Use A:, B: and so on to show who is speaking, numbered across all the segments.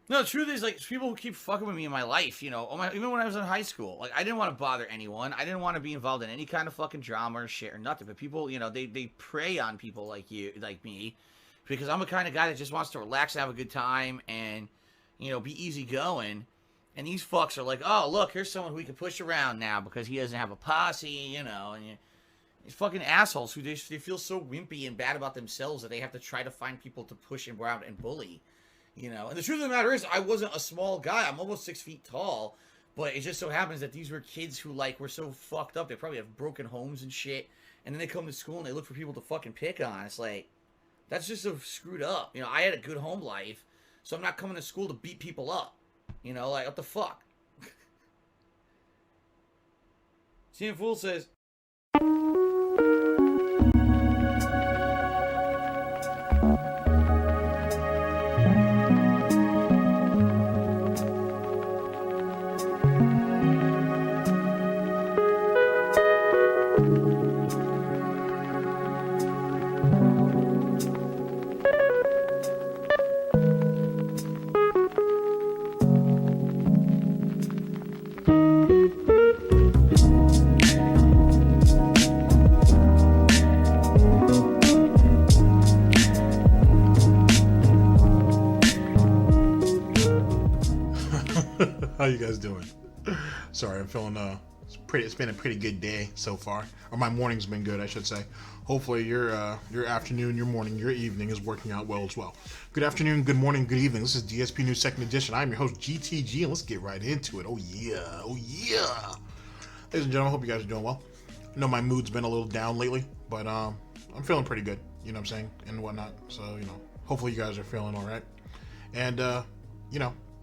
A: No, the truth is, like, people who keep fucking with me in my life, you know, even when I was in high school, like, I didn't want to bother anyone. I didn't want to be involved in any kind of fucking drama or shit or nothing. But people, you know, they prey on people like you, like me, because I'm the kind of guy that just wants to relax and have a good time and, you know, be easygoing. And these fucks are like, oh, look, here's someone who we can push around now because he doesn't have a posse, you know, and these fucking assholes who they feel so wimpy and bad about themselves that they have to try to find people to push and around and bully. You know, and the truth of the matter is, I wasn't a small guy. I'm almost 6 feet tall, but it just so happens that these were kids who like were so fucked up. They probably have broken homes and shit, and then they come to school and they look for people to fucking pick on. It's like, that's just so screwed up. You know, I had a good home life, so I'm not coming to school to beat people up. You know, like, what the fuck? CM Fool says,
B: How you guys doing? Sorry, I'm feeling it's been a pretty good day so far, or my morning's been good, I should say. Hopefully your afternoon, your morning, your evening is working out well as well. Good afternoon, good morning, good evening. This is DSP News Second Edition. I'm your host GTG, and let's get right into it. Oh yeah, ladies and gentlemen, I hope you guys are doing well. I know my mood's been a little down lately, but I'm feeling pretty good. You know what I'm saying, and whatnot. So hopefully you guys are feeling all right, and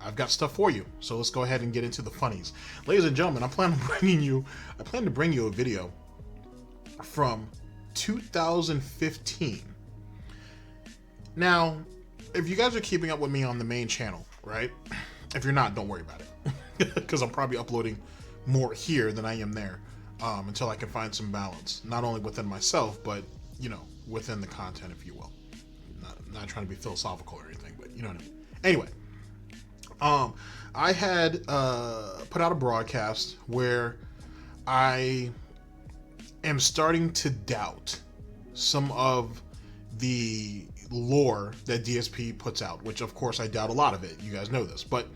B: I've got stuff for you, so let's go ahead and get into the funnies. Ladies and gentlemen, I plan to bring you a video from 2015. Now, if you guys are keeping up with me on the main channel, right? If you're not, don't worry about it, because I'm probably uploading more here than I am there, until I can find some balance, not only within myself, but within the content, if you will. Not trying to be philosophical or anything, but you know what I mean. Anyway. I had put out a broadcast where I am starting to doubt some of the lore that DSP puts out, which of course I doubt a lot of it. You guys know this, but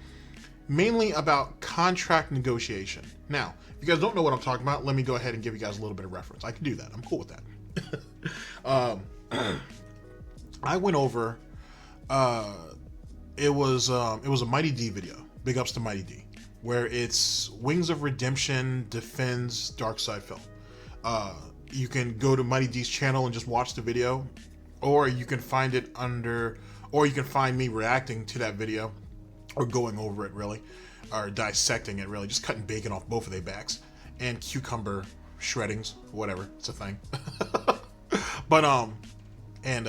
B: mainly about contract negotiation. Now, if you guys don't know what I'm talking about, let me go ahead and give you guys a little bit of reference. I can do that. I'm cool with that. I went over. It was a Mighty D video. Big ups to Mighty D, where it's Wings of Redemption defends Darksydephil. You can go to Mighty D's channel and just watch the video, or you can find me reacting to that video, or going over it really, or dissecting it really, just cutting bacon off both of their backs and cucumber shreddings, whatever, it's a thing. But and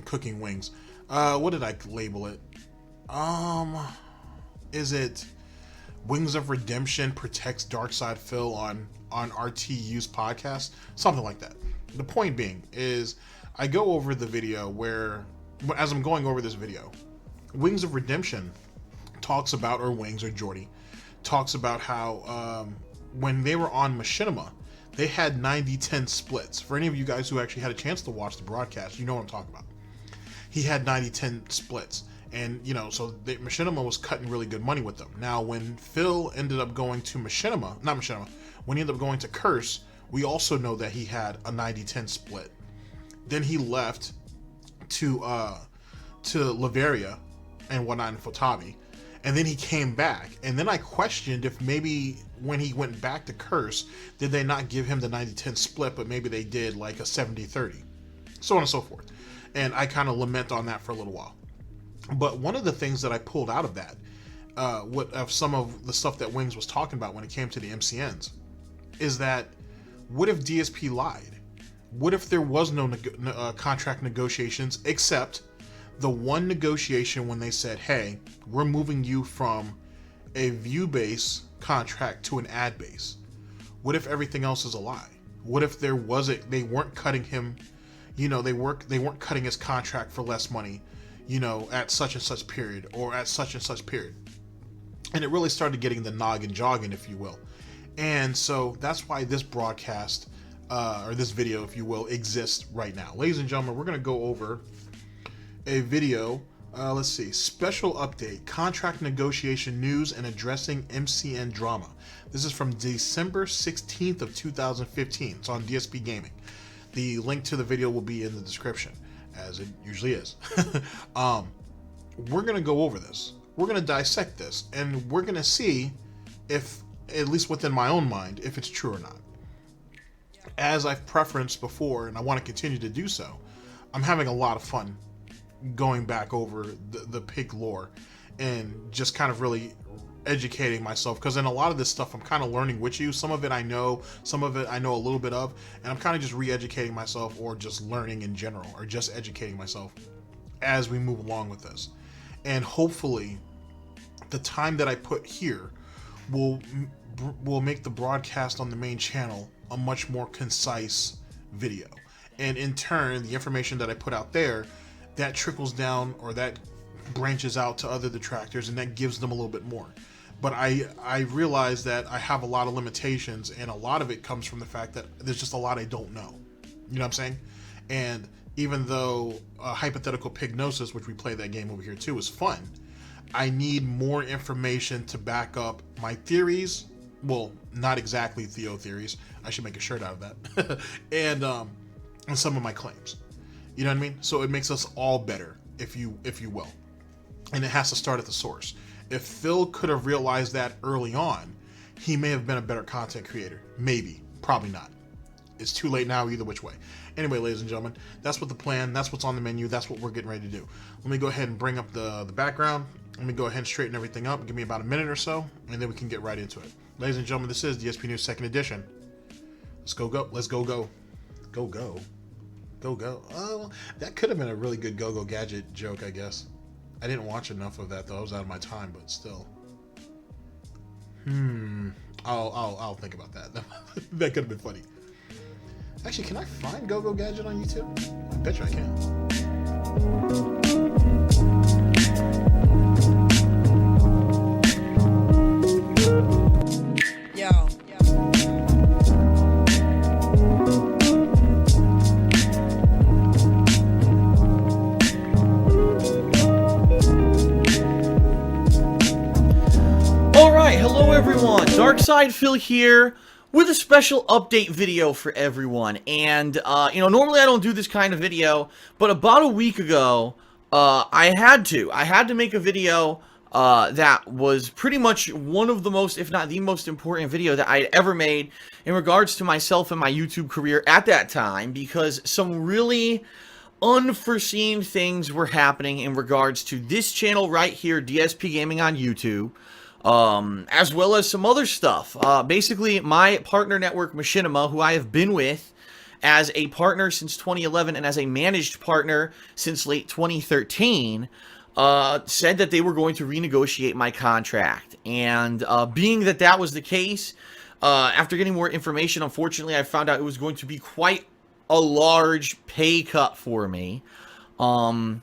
B: cooking wings. What did I label it? Is it Wings of Redemption protects Darksydephil on RTU's podcast? Something like that. The point being is I go over the video where, as I'm going over this video, Wings of Redemption talks about, or Wings or Jordy, talks about how when they were on Machinima, they had 90-10 splits. For any of you guys who actually had a chance to watch the broadcast, you know what I'm talking about. He had 90-10 splits. And, so Machinima was cutting really good money with them. Now, when Phil ended up going to when he ended up going to Curse, we also know that he had a 90-10 split. Then he left to Laveria and whatnot in Fotabi. And then he came back. And then I questioned if maybe when he went back to Curse, did they not give him the 90-10 split, but maybe they did like a 70-30. So on and so forth. And I kind of lament on that for a little while. But one of the things that I pulled out of that, of some of the stuff that Wings was talking about when it came to the MCNs, is that what if DSP lied? What if there was no contract negotiations except the one negotiation when they said, hey, we're moving you from a view-based contract to an ad-base? What if everything else is a lie? What if they weren't cutting him, they weren't cutting his contract for less money? you know, at such and such period or at such and such period. And it really started getting the noggin jogging, if you will. And so that's why this broadcast, or this video, if you will, exists right now. Ladies and gentlemen, we're going to go over a video. Let's see. Special update. Contract negotiation news and addressing MCN drama. This is from December 16th of 2015. It's on DSP Gaming. The link to the video will be in the description, as it usually is. We're going to go over this. We're going to dissect this, and we're going to see if, at least within my own mind, if it's true or not. As I've preferenced before, and I want to continue to do so, I'm having a lot of fun going back over the pig lore and just kind of really educating myself, because in a lot of this stuff I'm kind of learning with you. Some of it I know, some of it I know a little bit of, and I'm kind of just re-educating myself, or just learning in general, or just educating myself as we move along with this. And hopefully the time that I put here will make the broadcast on the main channel a much more concise video, and in turn the information that I put out there, that trickles down, or that branches out to other detractors, and that gives them a little bit more. But I realize that I have a lot of limitations, and a lot of it comes from the fact that there's just a lot I don't know. You know what I'm saying? And even though hypothetical Pignosis, which we play that game over here too, is fun, I need more information to back up my theories. Well, not exactly Theo theories. I should make a shirt out of that. and some of my claims. You know what I mean? So it makes us all better, if you will. And it has to start at the source. If Phil could have realized that early on, he may have been a better content creator. Maybe. Probably not. It's too late now either which way. Anyway, ladies and gentlemen, that's what the plan, that's what's on the menu, that's what we're getting ready to do. Let me go ahead and bring up the background. Let me go ahead and straighten everything up. Give me about a minute or so, and then we can get right into it. Ladies and gentlemen, this is DSP News 2nd edition. Let's go. Let's go. Go. Oh, that could have been a really good go gadget joke, I guess. I didn't watch enough of that though. I was out of my time, but still. I'll think about that. That could have been funny. Actually, can I find Go Gadget on YouTube? I bet you I can.
A: Hello everyone, Darksydephil here with a special update video for everyone. And normally I don't do this kind of video, but about a week ago I had to make a video that was pretty much one of the most, if not the most important video that I had ever made in regards to myself and my YouTube career at that time, because some really unforeseen things were happening in regards to this channel right here, DSP Gaming on YouTube. As well as some other stuff. Basically, my partner network, Machinima, who I have been with as a partner since 2011 and as a managed partner since late 2013, said that they were going to renegotiate my contract. And being that that was the case, after getting more information, unfortunately, I found out it was going to be quite a large pay cut for me. And,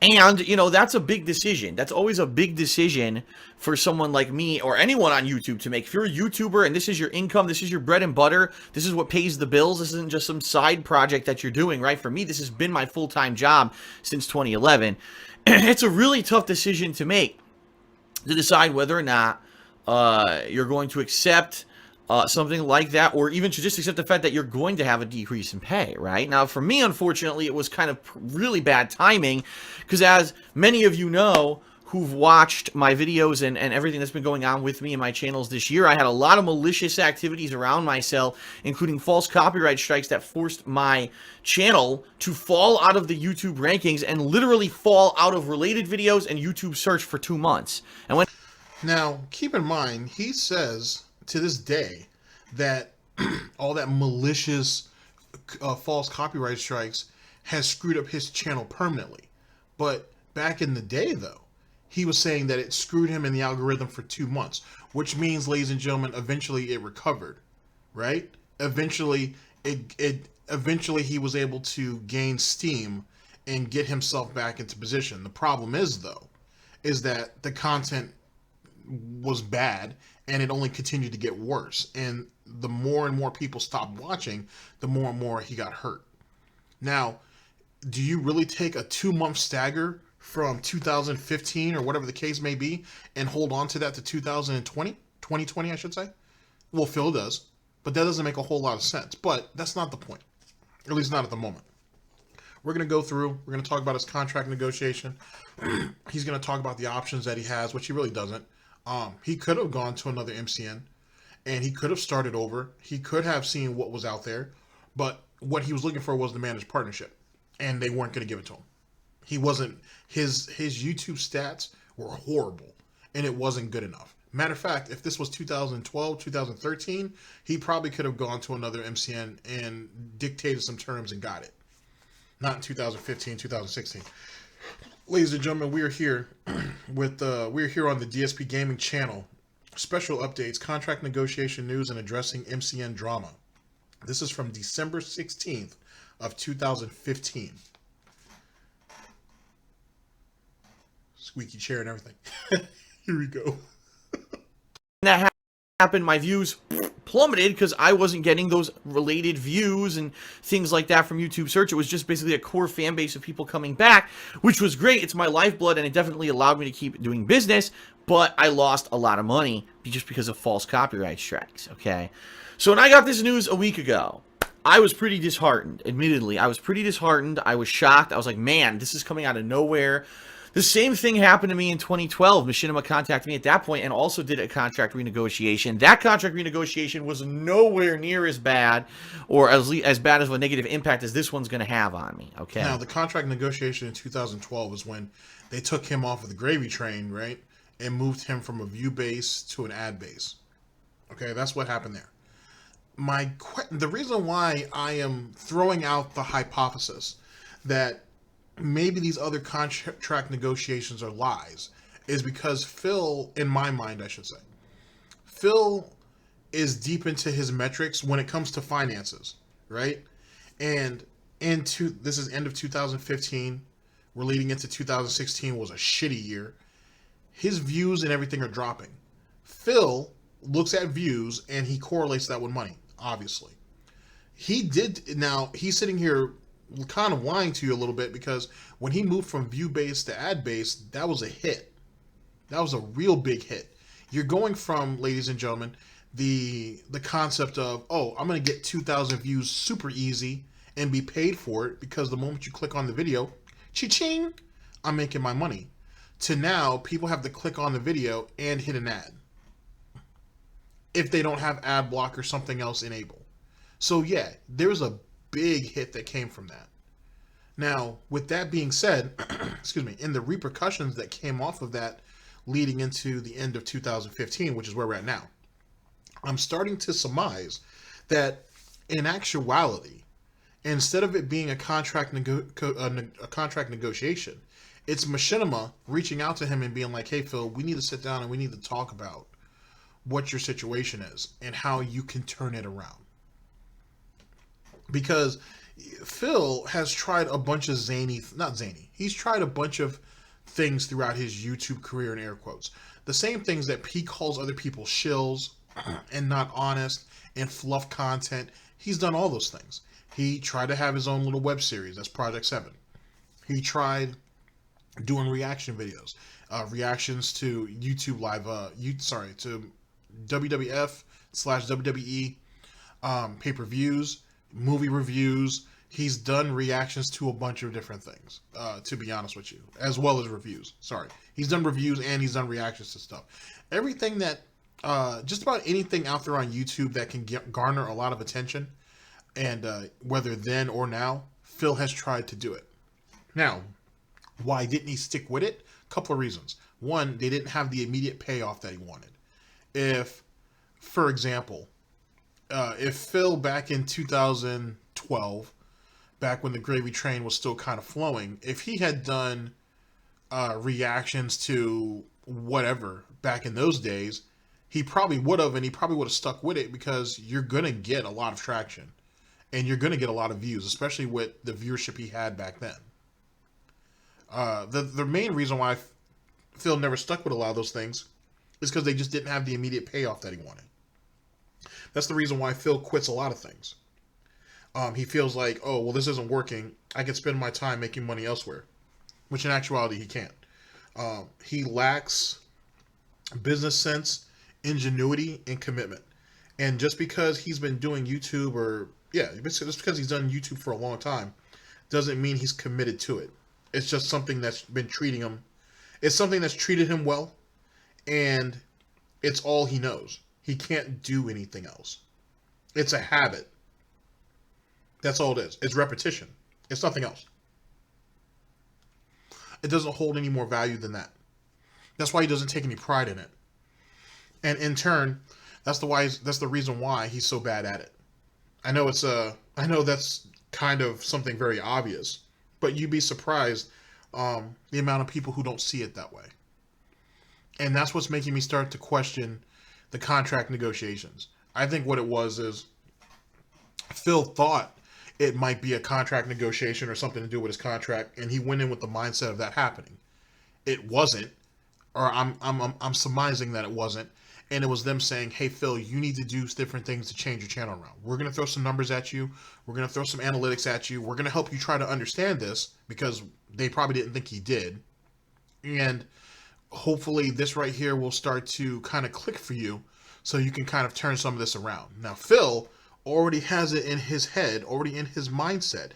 A: that's a big decision. That's always a big decision for someone like me or anyone on YouTube to make. If you're a YouTuber and this is your income, this is your bread and butter, this is what pays the bills, this isn't just some side project that you're doing, right? For me, this has been my full-time job since 2011. It's a really tough decision to make, to decide whether or not you're going to accept something like that, or even to just accept the fact that you're going to have a decrease in pay, right? Now, for me, unfortunately, it was kind of really bad timing, because as many of you know who've watched my videos and everything that's been going on with me and my channels this year, I had a lot of malicious activities around myself, including false copyright strikes that forced my channel to fall out of the YouTube rankings and literally fall out of related videos and YouTube search for 2 months. And when
B: now, keep in mind, he says to this day that all that malicious false copyright strikes has screwed up his channel permanently. But back in the day, though, he was saying that it screwed him in the algorithm for 2 months, which means, ladies and gentlemen, eventually it recovered, right? Eventually he was able to gain steam and get himself back into position. The problem is, though, is that the content was bad and it only continued to get worse. And the more and more people stopped watching, the more and more he got hurt. Now, do you really take a 2-month stagger from 2015 or whatever the case may be and hold on to that to 2020, I should say? Well, Phil does, but that doesn't make a whole lot of sense. But that's not the point, at least not at the moment. We're going to go through, we're going to talk about his contract negotiation. He's going to talk about the options that he has, which he really doesn't. He could have gone to another MCN and he could have started over. He could have seen what was out there, but what he was looking for was the managed partnership, and they weren't going to give it to him. He wasn't, his YouTube stats were horrible, and it wasn't good enough. Matter of fact, if this was 2012, 2013, he probably could have gone to another MCN and dictated some terms and got it. Not in 2015, 2016. Ladies and gentlemen, we are here with we're here on the DSP Gaming channel. Special updates, contract negotiation news, and addressing MCN drama. This is from December 16th of 2015. Squeaky chair and everything. Here we go.
A: That happened, my views plummeted because I wasn't getting those related views and things like that from YouTube search. It was just basically a core fan base of people coming back, which was great. It's my lifeblood, and it definitely allowed me to keep doing business, but I lost a lot of money just because of false copyright strikes, okay? So when I got this news a week ago, I was pretty disheartened, admittedly. I was pretty disheartened. I was shocked. I was like, man, this is coming out of nowhere. The same thing happened to me in 2012. Machinima contacted me at that point and also did a contract renegotiation. That contract renegotiation was nowhere near as bad or as bad of a negative impact as this one's going to have on me, okay?
B: Now, the contract negotiation in 2012 was when they took him off of the gravy train, right, and moved him from a view base to an ad base. Okay, that's what happened there. The reason why I am throwing out the hypothesis that maybe these other contract negotiations are lies is because Phil, in my mind, I should say, Phil is deep into his metrics when it comes to finances, right? And this is end of 2015. We're leading into 2016 was a shitty year. His views and everything are dropping. Phil looks at views and he correlates that with money, obviously. Now, he's sitting here kind of lying to you a little bit because when he moved from view base to ad base, that was a hit. That was a real big hit. You're going from, ladies and gentlemen, the concept of, oh, I'm going to get 2,000 views super easy and be paid for it because the moment you click on the video, cha-ching, I'm making my money. To now, people have to click on the video and hit an ad if they don't have ad block or something else enabled. So yeah, there's a big hit that came from that. Now, with that being said, excuse me, in the repercussions that came off of that leading into the end of 2015, which is where we're at now, I'm starting to surmise that in actuality, instead of it being a contract negotiation, it's Machinima reaching out to him and being like, hey, Phil, we need to sit down and we need to talk about what your situation is and how you can turn it around. Because Phil has tried a bunch of he's tried a bunch of things throughout his YouTube career, in air quotes. The same things that he calls other people shills and not honest and fluff content. He's done all those things. He tried to have his own little web series. That's Project 7. He tried doing reaction videos, reactions to YouTube live, to WWF/WWE pay-per-views, movie reviews. He's done reactions to a bunch of different things, to be honest with you, as well as reviews. Sorry. He's done reviews and he's done reactions to stuff. Everything that, just about anything out there on YouTube that can garner a lot of attention, and whether then or now, Phil has tried to do it. Now, why didn't he stick with it? A couple of reasons. One, they didn't have the immediate payoff that he wanted. If, for example, if Phil back in 2012, back when the gravy train was still kind of flowing, if he had done reactions to whatever back in those days, he probably would have, and he probably would have stuck with it because you're going to get a lot of traction and you're going to get a lot of views, especially with the viewership he had back then. The main reason why Phil never stuck with a lot of those things is because they just didn't have the immediate payoff that he wanted. That's the reason why Phil quits a lot of things. He feels like, oh, well, this isn't working. I can spend my time making money elsewhere, which in actuality he can't. He lacks business sense, ingenuity, and commitment. And just because he's been doing YouTube, just because he's done YouTube for a long time, doesn't mean he's committed to it. It's just something that's been treating him. It's something that's treated him well, and it's all he knows. He can't do anything else. It's a habit. That's all it is. It's repetition. It's nothing else. It doesn't hold any more value than that. That's why he doesn't take any pride in it. And in turn, that's the reason why he's so bad at it. I know that's kind of something very obvious, but you'd be surprised the amount of people who don't see it that way. And that's what's making me start to question the contract negotiations. I think what it was is Phil thought it might be a contract negotiation or something to do with his contract, and he went in with the mindset of that happening. It wasn't, or I'm surmising that it wasn't, and it was them saying, hey, Phil, you need to do different things to change your channel around. We're going to throw some numbers at you. We're going to throw some analytics at you. We're going to help you try to understand this, because they probably didn't think he did. And hopefully this right here will start to kind of click for you so you can kind of turn some of this around. Now, Phil already has it in his head, already in his mindset.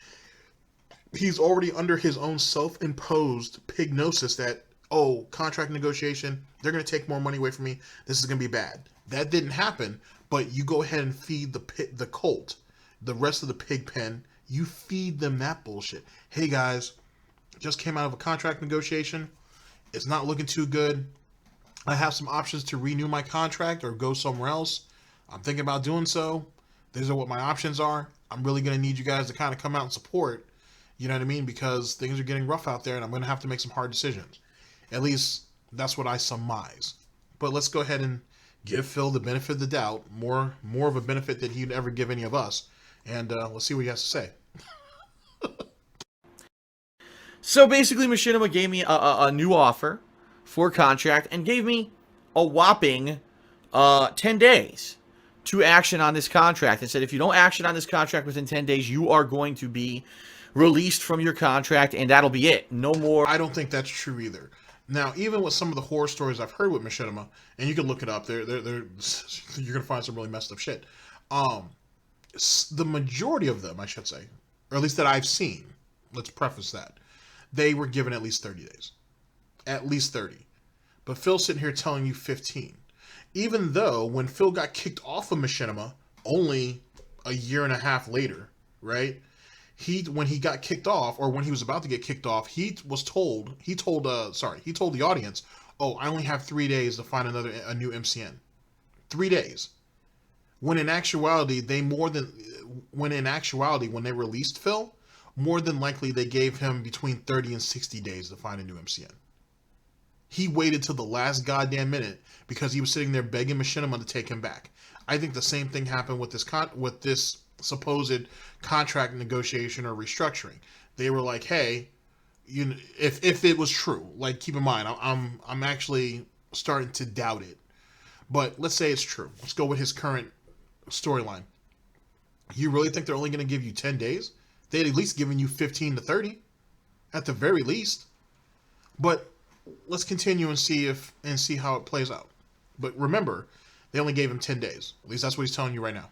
B: He's already under his own self-imposed pignosis that, oh, contract negotiation, they're going to take more money away from me. This is going to be bad. That didn't happen, but you go ahead and feed the cult, the rest of the pig pen. You feed them that bullshit. Hey, guys, just came out of a contract negotiation. It's not looking too good. I have some options to renew my contract or go somewhere else. I'm thinking about doing so. These are what my options are. I'm really going to need you guys to kind of come out and support. You know what I mean? Because things are getting rough out there, and I'm going to have to make some hard decisions. At least that's what I surmise. But let's go ahead and give Phil the benefit of the doubt, more of a benefit than he'd ever give any of us. And let's see what he has to say.
A: So basically, Machinima gave me a new offer for contract and gave me a whopping 10 days to action on this contract, and said if you don't action on this contract within 10 days, you are going to be released from your contract, and that'll be it. No more.
B: I don't think that's true either. Now, even with some of the horror stories I've heard with Machinima, and you can look it up, you're going to find some really messed up shit. The majority of them, I should say, or at least that I've seen, let's preface that, they were given at least 30 days. At least 30. But Phil's sitting here telling you 15. Even though when Phil got kicked off of Machinima only a year and a half later, right? When he got kicked off, or when he was about to get kicked off, he told the audience, oh, I only have 3 days to find a new MCN. 3 days. When in actuality, when they released Phil, more than likely they gave him between 30 and 60 days to find a new MCN. He waited till the last goddamn minute because he was sitting there begging Machinima to take him back. I think the same thing happened with this supposed contract negotiation or restructuring. They were like, hey, if it was true, like, keep in mind, I'm actually starting to doubt it, but let's say it's true. Let's go with his current storyline. You really think they're only going to give you 10 days? They'd at least given you 15 to 30 at the very least. But let's continue and see how it plays out. But remember, they only gave him 10 days. At least that's what he's telling you right now.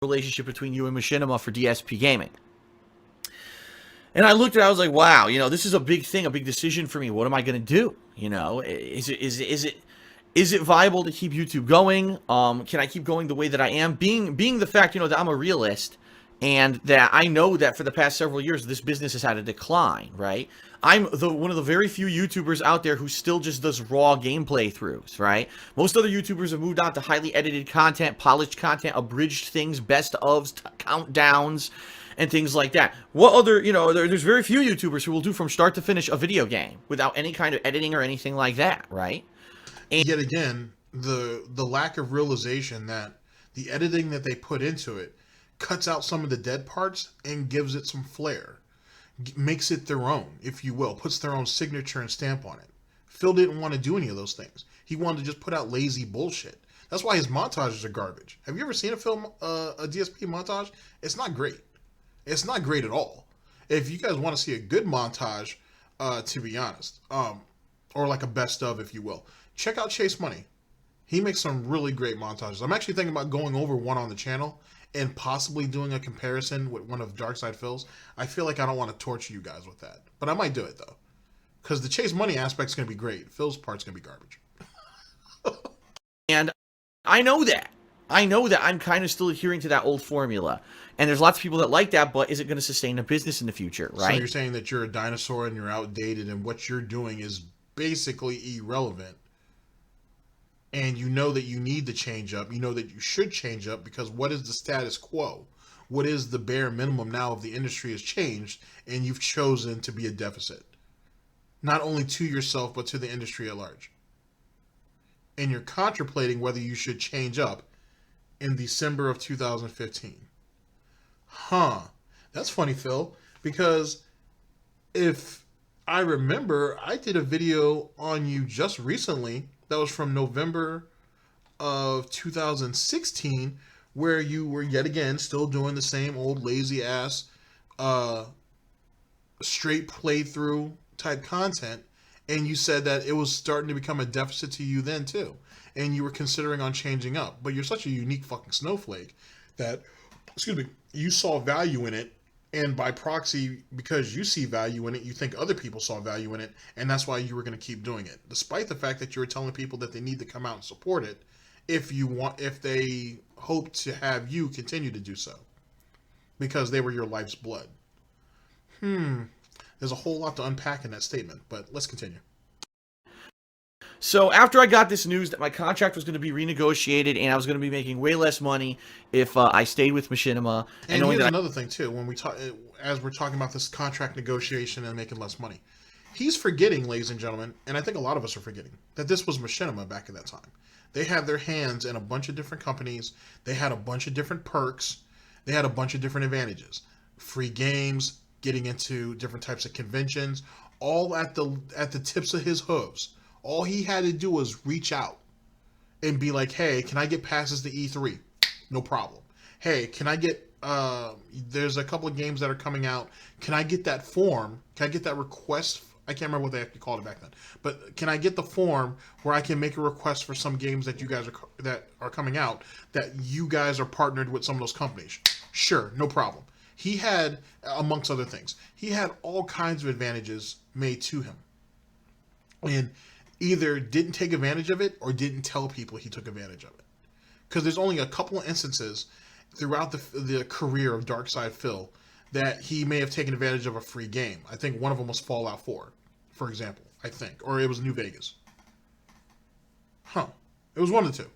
A: Relationship between you and Machinima for DSP Gaming. And I looked at it, I was like, wow, this is a big thing, a big decision for me. What am I going to do? Is it viable to keep YouTube going? Can I keep going the way that I am? Being the fact, that I'm a realist, and that I know that for the past several years, this business has had a decline, right? I'm one of the very few YouTubers out there who still just does raw gameplay throughs, right? Most other YouTubers have moved on to highly edited content, polished content, abridged things, best ofs, countdowns, and things like that. What other, there's very few YouTubers who will do from start to finish a video game without any kind of editing or anything like that, right?
B: And yet again, the lack of realization that the editing that they put into it cuts out some of the dead parts and gives it some flair. makes it their own, if you will, puts their own signature and stamp on it. Phil didn't want to do any of those things. He wanted to just put out lazy bullshit. That's why his montages are garbage. Have you ever seen a DSP montage? It's not great. It's not great at all. If you guys want to see a good montage, to be honest, or like a best of, if you will, check out Chase Money. He makes some really great montages. I'm actually thinking about going over one on the channel and possibly doing a comparison with one of Darksydephil's. I feel like I don't want to torture you guys with that, but I might do it though, because the Chase Money aspect is going to be great. Phil's part's going to be garbage.
A: And I know that. I'm kind of still adhering to that old formula. And there's lots of people that like that, but is it going to sustain a business in the future, right?
B: So you're saying that you're a dinosaur and you're outdated and what you're doing is basically irrelevant. And you know that you need to change up. You know that you should change up, because what is the status quo? What is the bare minimum now of the industry has changed, and you've chosen to be a deficit. Not only to yourself, but to the industry at large. And you're contemplating whether you should change up in December of 2015. Huh. That's funny, Phil, because if I remember, I did a video on you just recently that was from November of 2016, where you were yet again still doing the same old lazy ass straight playthrough type content, and you said that it was starting to become a deficit to you then too, and you were considering on changing up. But you're such a unique fucking snowflake that, excuse me, you saw value in it, and by proxy, because you see value in it, you think other people saw value in it, and that's why you were going to keep doing it, despite the fact that you were telling people that they need to come out and support it if they hope to have you continue to do so, because they were your life's blood. There's a whole lot to unpack in that statement, but let's continue.
A: So after I got this news that my contract was going to be renegotiated and I was going to be making way less money if I stayed with Machinima,
B: and here's another thing too, when we talk, as we're talking about this contract negotiation and making less money, he's forgetting, ladies and gentlemen, and I think a lot of us are forgetting, that this was Machinima back at that time. They had their hands in a bunch of different companies. They had a bunch of different perks. They had a bunch of different advantages, free games, getting into different types of conventions, all at the tips of his hooves. All he had to do was reach out and be like, hey, can I get passes to E3? No problem. Hey, can I get, there's a couple of games that are coming out. Can I get that form? Can I get that request? I can't remember what they actually called it back then. But can I get the form where I can make a request for some games that you guys are coming out, that you guys are partnered with some of those companies? Sure, no problem. He had, amongst other things, he had all kinds of advantages made to him. And either didn't take advantage of it or didn't tell people he took advantage of it. Because there's only a couple of instances throughout the career of Darksydephil that he may have taken advantage of a free game. I think one of them was Fallout 4, for example, I think. Or it was New Vegas. It was one of the two.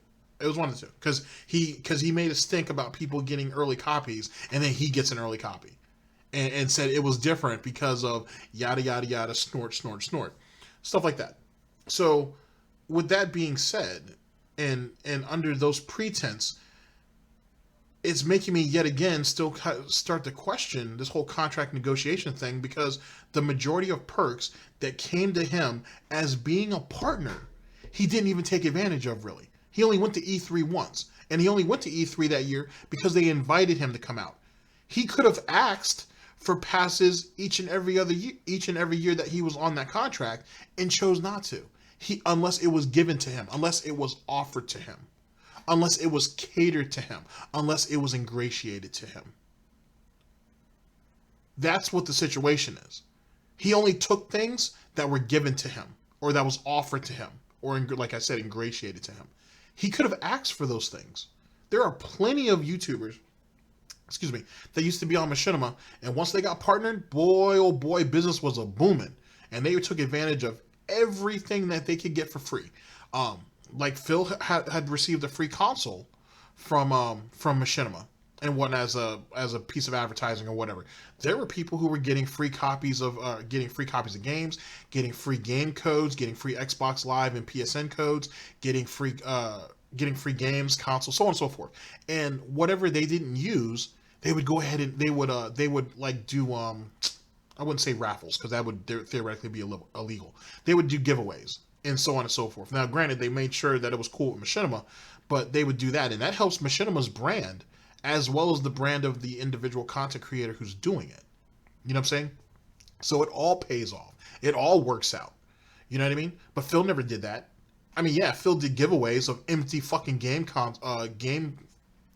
B: Because he made a stink about people getting early copies, and then he gets an early copy. And said it was different because of yada, yada, yada, snort, snort, snort. Stuff like that. So, with that being said, and under those pretense, it's making me yet again still start to question this whole contract negotiation thing, because the majority of perks that came to him as being a partner, he didn't even take advantage of, really. He only went to E3 once, and he only went to E3 that year because they invited him to come out. He could have asked for passes each and every year that he was on that contract, and chose not to. Unless it was given to him, unless it was offered to him, unless it was catered to him, unless it was ingratiated to him. That's what the situation is. He only took things that were given to him, or that was offered to him, or, like I said, ingratiated to him. He could have asked for those things. There are plenty of YouTubers, that used to be on Machinima, and once they got partnered, boy, oh boy, business was a booming, and they took advantage of everything that they could get for free. Like Phil had received a free console from Machinima, and one as a piece of advertising or whatever. There were people who were getting free copies of games, getting free game codes, getting free Xbox Live and PSN codes, getting free games, consoles, so on and so forth. And whatever they didn't use, they would go ahead and they would like do I wouldn't say raffles because that would theoretically be illegal. They would do giveaways and so on and so forth. Now, granted, they made sure that it was cool with Machinima, but they would do that, and that helps Machinima's brand as well as the brand of the individual content creator who's doing it. You know what I'm saying? So it all pays off. It all works out. You know what I mean? But Phil never did that. I mean, yeah, Phil did giveaways of empty fucking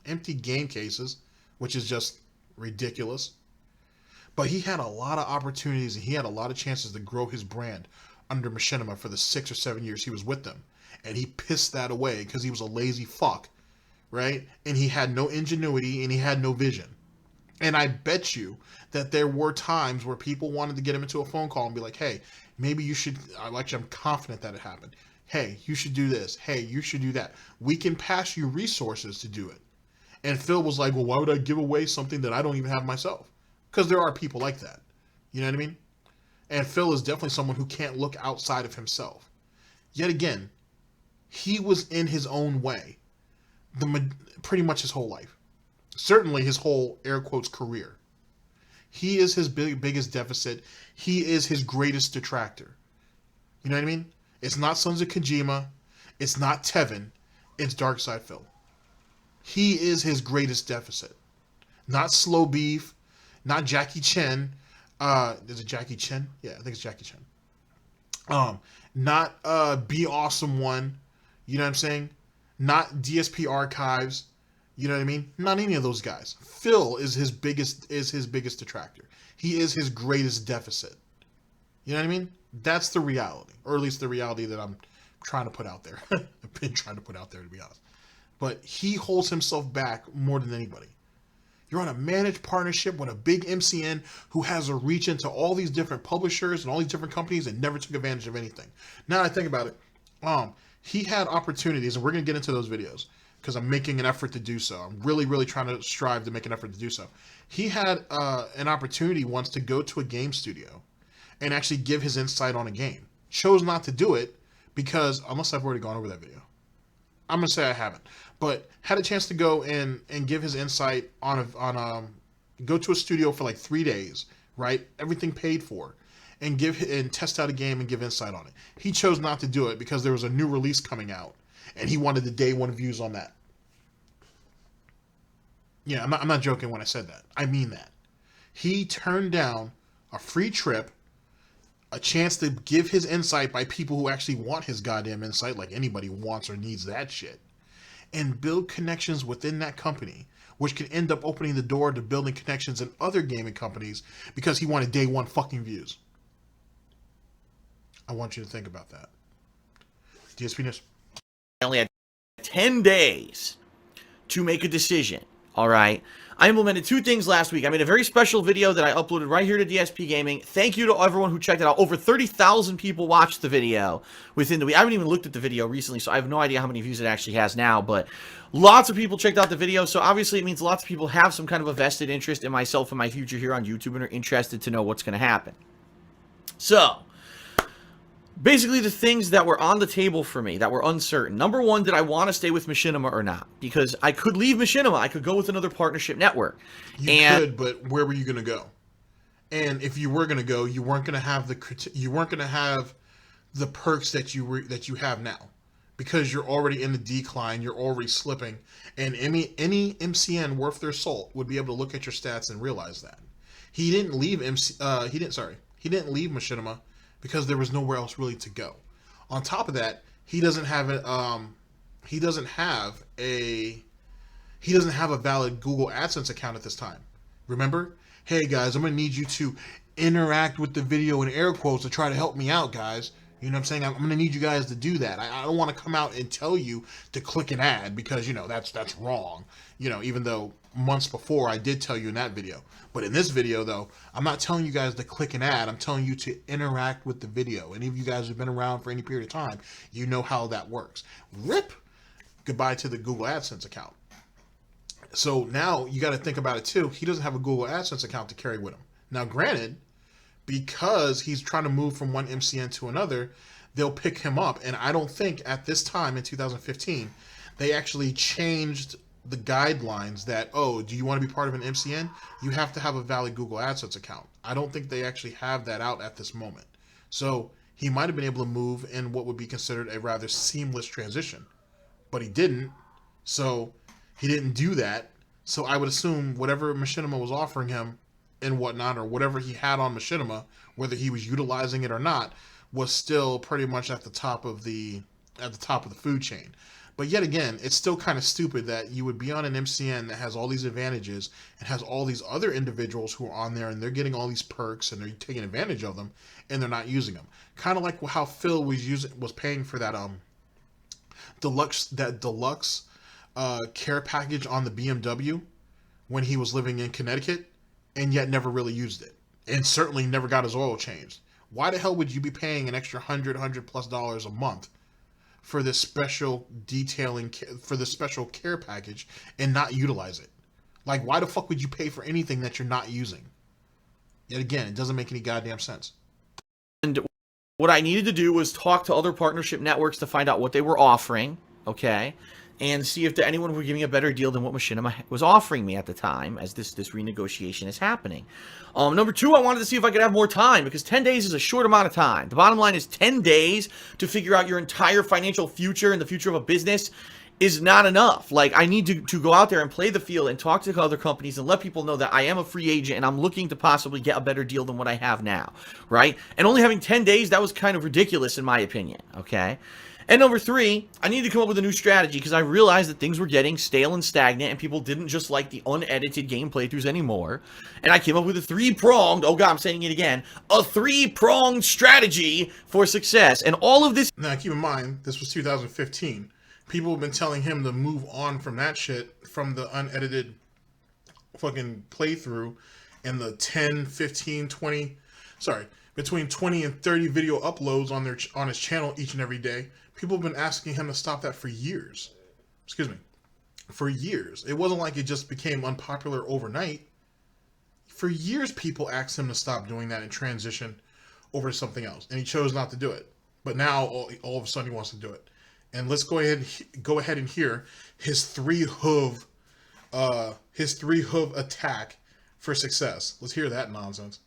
B: empty game cases, which is just ridiculous. But he had a lot of opportunities and he had a lot of chances to grow his brand under Machinima for the 6 or 7 years he was with them. And he pissed that away because he was a lazy fuck, right? And he had no ingenuity and he had no vision. And I bet you that there were times where people wanted to get him into a phone call and be like, hey, maybe you should, I'm confident that it happened. Hey, you should do this. Hey, you should do that. We can pass you resources to do it. And Phil was like, well, why would I give away something that I don't even have myself? Because there are people like that. You know what I mean? And Phil is definitely someone who can't look outside of himself. Yet again, he was in his own way pretty much his whole life. Certainly his whole, air quotes, career. He is his biggest deficit. He is his greatest detractor. You know what I mean? It's not Sons of Kojima. It's not Tevin. It's Darksydephil. He is his greatest deficit. Not Slow Beef. Not Jackie Chan. Is it Jackie Chan? Yeah, I think it's Jackie Chan. Not Be Awesome One. You know what I'm saying? Not DSP Archives. You know what I mean? Not any of those guys. Phil is his biggest detractor. He is his greatest deficit. You know what I mean? That's the reality, or at least the reality that I'm trying to put out there. I've been trying to put out there, to be honest. But he holds himself back more than anybody. You're on a managed partnership with a big MCN who has a reach into all these different publishers and all these different companies and never took advantage of anything. Now I think about it, he had opportunities, and we're going to get into those videos because I'm making an effort to do so. I'm really, really trying to strive to make an effort to do so. He had an opportunity once to go to a game studio and actually give his insight on a game. Chose not to do it because, unless I've already gone over that video, I'm going to say I haven't. But had a chance to go and give his insight go to a studio for like 3 days, right? Everything paid for, and test out a game and give insight on it. He chose not to do it because there was a new release coming out, and he wanted the day one views on that. Yeah, I'm not joking when I said that. I mean that. He turned down a free trip, a chance to give his insight by people who actually want his goddamn insight, like anybody wants or needs that shit, and build connections within that company, which can end up opening the door to building connections in other gaming companies because he wanted day one fucking views. I want you to think about that. DSPNEWS.
A: I only had 10 days to make a decision. All right. I implemented 2 things last week. I made a very special video that I uploaded right here to DSP Gaming. Thank you to everyone who checked it out. Over 30,000 people watched the video within the week. I haven't even looked at the video recently, so I have no idea how many views it actually has now, but lots of people checked out the video, so obviously it means lots of people have some kind of a vested interest in myself and my future here on YouTube and are interested to know what's going to happen. So, basically the things that were on the table for me that were uncertain. Number one, did I want to stay with Machinima or not? Because I could leave Machinima. I could go with another partnership network.
B: You could, but where were you going to go? And if you were going to go, you weren't going to have the perks that you have now, because you're already in the decline. You're already slipping, and any MCN worth their salt would be able to look at your stats and realize that. He didn't leave Machinima because there was nowhere else really to go. On top of that, he doesn't have a valid Google AdSense account at this time. Remember? Hey guys, I'm gonna need you to interact with the video in air quotes to try to help me out, guys. You know what I'm saying? I'm gonna need you guys to do that. I don't want to come out and tell you to click an ad because, you know, that's wrong. You know, even though months before I did tell you in that video. But in this video, though, I'm not telling you guys to click an ad. I'm telling you to interact with the video. Any of you guys who've been around for any period of time, you know how that works. RIP. Goodbye to the Google AdSense account. So now you got to think about it too. He doesn't have a Google AdSense account to carry with him. Now, granted, because he's trying to move from one MCN to another, they'll pick him up. And I don't think at this time in 2015, they actually changed the guidelines that, oh, do you want to be part of an MCN? You have to have a valid Google AdSense account. I don't think they actually have that out at this moment. So he might have been able to move in what would be considered a rather seamless transition, but he didn't. So he didn't do that. So I would assume whatever Machinima was offering him and whatnot, or whatever he had on Machinima, whether he was utilizing it or not, was still pretty much at the top of the food chain. But yet again, it's still kind of stupid that you would be on an MCN that has all these advantages and has all these other individuals who are on there and they're getting all these perks and they're taking advantage of them and they're not using them. Kind of like how Phil was paying for that deluxe care package on the BMW when he was living in Connecticut, and yet never really used it, and certainly never got his oil changed. Why the hell would you be paying an extra $100+ a month for this special detailing, for this special care package, and not utilize it? Like, why the fuck would you pay for anything that you're not using? Yet again, it doesn't make any goddamn sense.
A: And what I needed to do was talk to other partnership networks to find out what they were offering, okay, and see if anyone were giving a better deal than what Machinima was offering me at the time as this renegotiation is happening. Number two, I wanted to see if I could have more time, because 10 days is a short amount of time. The bottom line is 10 days to figure out your entire financial future and the future of a business is not enough. Like, I need to go out there and play the field and talk to other companies and let people know that I am a free agent and I'm looking to possibly get a better deal than what I have now, right? And only having 10 days, that was kind of ridiculous in my opinion, okay? And number three, I need to come up with a new strategy, because I realized that things were getting stale and stagnant and people didn't just like the unedited game playthroughs anymore. And I came up with a three-pronged, oh god, I'm saying it again, a three-pronged strategy for success. And all of this...
B: Now, keep in mind, this was 2015. People have been telling him to move on from that shit, from the unedited fucking playthrough and the 10, 15, 20, between 20 and 30 video uploads on his channel each and every day. People have been asking him to stop that for years. Excuse me. For years. It wasn't like it just became unpopular overnight. For years, people asked him to stop doing that and transition over to something else. And he chose not to do it. But now, all of a sudden, he wants to do it. And let's go ahead and hear his three hoof attack for success. Let's hear that nonsense.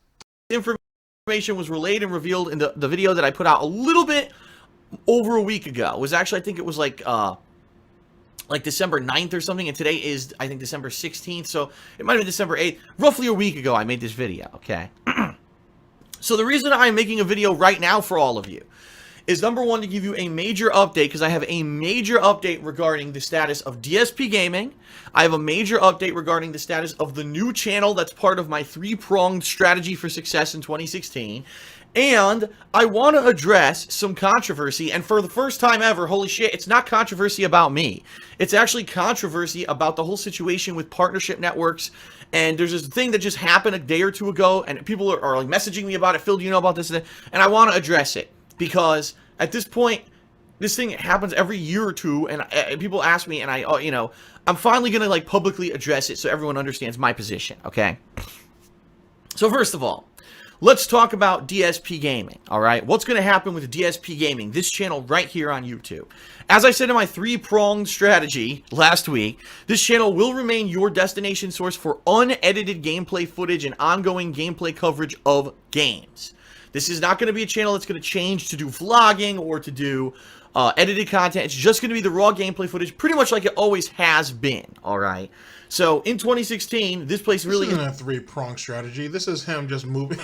A: Information was relayed and revealed in the video that I put out a little bit over a week ago. It was actually, I think it was like December 9th or something, and today is, I think, December 16th, so it might have been December 8th. Roughly a week ago, I made this video, okay? So the reason I'm making a video right now for all of you is, number one, to give you a major update, because I have a major update regarding the status of DSP Gaming. I have a major update regarding the status of the new channel that's part of my three-pronged strategy for success in 2016. And I want to address some controversy, and for the first time ever, holy shit, it's not controversy about me. It's actually controversy about the whole situation with partnership networks. And there's this thing that just happened a day or two ago, and people are like messaging me about it. Phil, do you know about this? And I want to address it, because at this point, this thing happens every year or two, and people ask me, and I'm finally going to like publicly address it so everyone understands my position, okay? So first of all, let's talk about DSP Gaming, all right? What's going to happen with DSP Gaming, this channel right here on YouTube? As I said in my three-pronged strategy last week, this channel will remain your destination source for unedited gameplay footage and ongoing gameplay coverage of games. This is not going to be a channel that's going to change to do vlogging or to do edited content. It's just going to be the raw gameplay footage, pretty much like it always has been, all right? So, in 2016, this place really...
B: This isn't a three-pronged strategy. This is him just moving.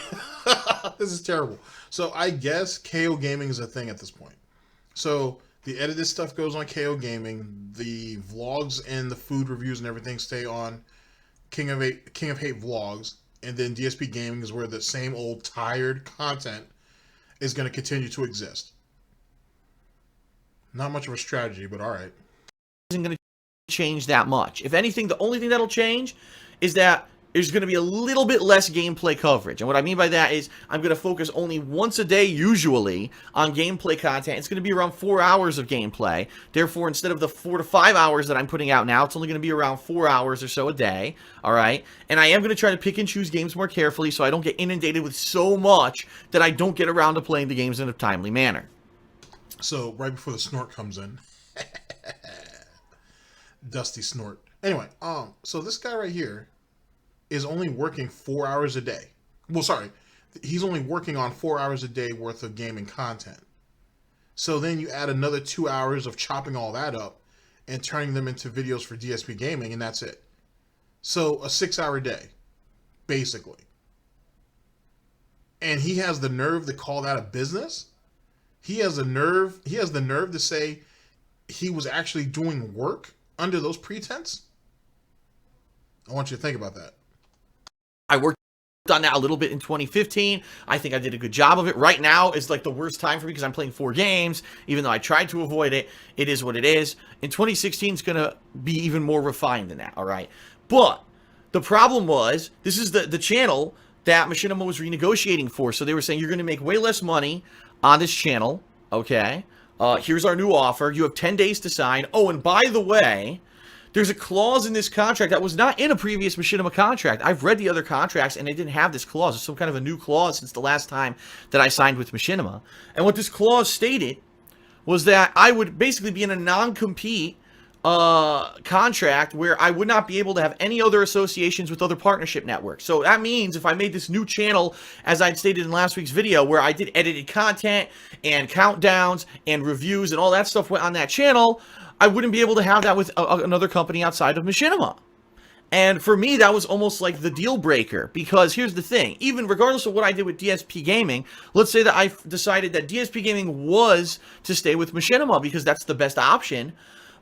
B: This is terrible. So, I guess KO Gaming is a thing at this point. So, the edited stuff goes on KO Gaming. The vlogs and the food reviews and everything stay on King of Hate Vlogs. And then DSP Gaming is where the same old tired content is going to continue to exist. Not much of a strategy, but all right.
A: Isn't going to change that much. If anything, the only thing that'll change is that there's going to be a little bit less gameplay coverage. And what I mean by that is I'm going to focus only once a day, usually, on gameplay content. It's going to be around 4 hours of gameplay. Therefore, instead of the 4 to 5 hours that I'm putting out now, it's only going to be around 4 hours or so a day. All right? And I am going to try to pick and choose games more carefully so I don't get inundated with so much that I don't get around to playing the games in a timely manner.
B: So, right before the Snort comes in, Dusty Snort. Anyway, so this guy right here is only working 4 hours a day. Well, sorry, he's only working on 4 hours a day worth of gaming content. So then you add another 2 hours of chopping all that up and turning them into videos for DSP Gaming, and that's it. So a 6-hour day, basically. And he has the nerve to call that a business? He has the nerve to say he was actually doing work under those pretense? I want you to think about that.
A: I worked on that a little bit in 2015. I think I did a good job of it. Right now is like the worst time for me because I'm playing 4 games. Even though I tried to avoid it, it is what it is. In 2016, it's going to be even more refined than that, all right? But the problem was, this is the channel that Machinima was renegotiating for. So they were saying, you're going to make way less money on this channel, okay? Here's our new offer. You have 10 days to sign. Oh, and by the way, there's a clause in this contract that was not in a previous Machinima contract. I've read the other contracts, and they didn't have this clause. It's some kind of a new clause since the last time that I signed with Machinima. And what this clause stated was that I would basically be in a non-compete contract where I would not be able to have any other associations with other partnership networks. So that means if I made this new channel, as I'd stated in last week's video, where I did edited content and countdowns and reviews and all that stuff went on that channel, I wouldn't be able to have that with another company outside of Machinima. And for me, that was almost like the deal breaker, because here's the thing, even regardless of what I did with DSP Gaming, let's say that I decided that DSP Gaming was to stay with Machinima because that's the best option,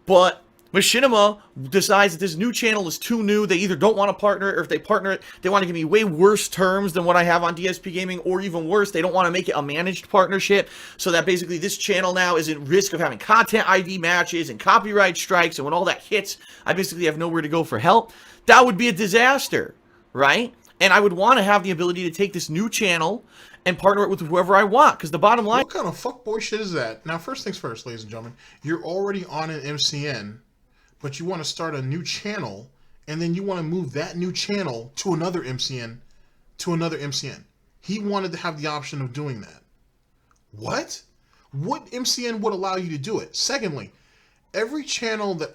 A: but Machinima decides that this new channel is too new. They either don't want to partner it, or if they partner it, they want to give me way worse terms than what I have on DSP Gaming, or even worse, they don't want to make it a managed partnership, so that basically this channel now is at risk of having content ID matches and copyright strikes, and when all that hits, I basically have nowhere to go for help. That would be a disaster, right? And I would want to have the ability to take this new channel and partner it with whoever I want, because the bottom line...
B: What kind of fuckboy shit is that? Now, first things first, ladies and gentlemen, you're already on an MCN, but you want to start a new channel, and then you want to move that new channel to another MCN, He wanted to have the option of doing that. What? What MCN would allow you to do it? Secondly, every channel that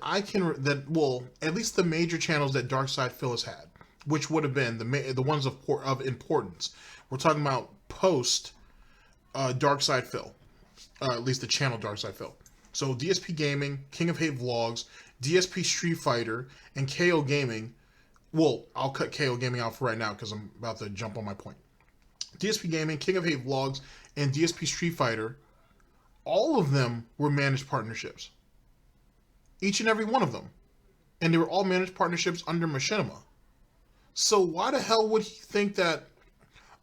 B: at least the major channels that Darksydephil has had, which would have been the ones of importance. We're talking about post Darksydephil, at least the channel Darksydephil. So DSP Gaming, King of Hate Vlogs, DSP Street Fighter, and KO Gaming. Well, I'll cut KO Gaming out for right now because I'm about to jump on my point. DSP Gaming, King of Hate Vlogs, and DSP Street Fighter, all of them were managed partnerships. Each and every one of them. And they were all managed partnerships under Machinima. So why the hell would he think that,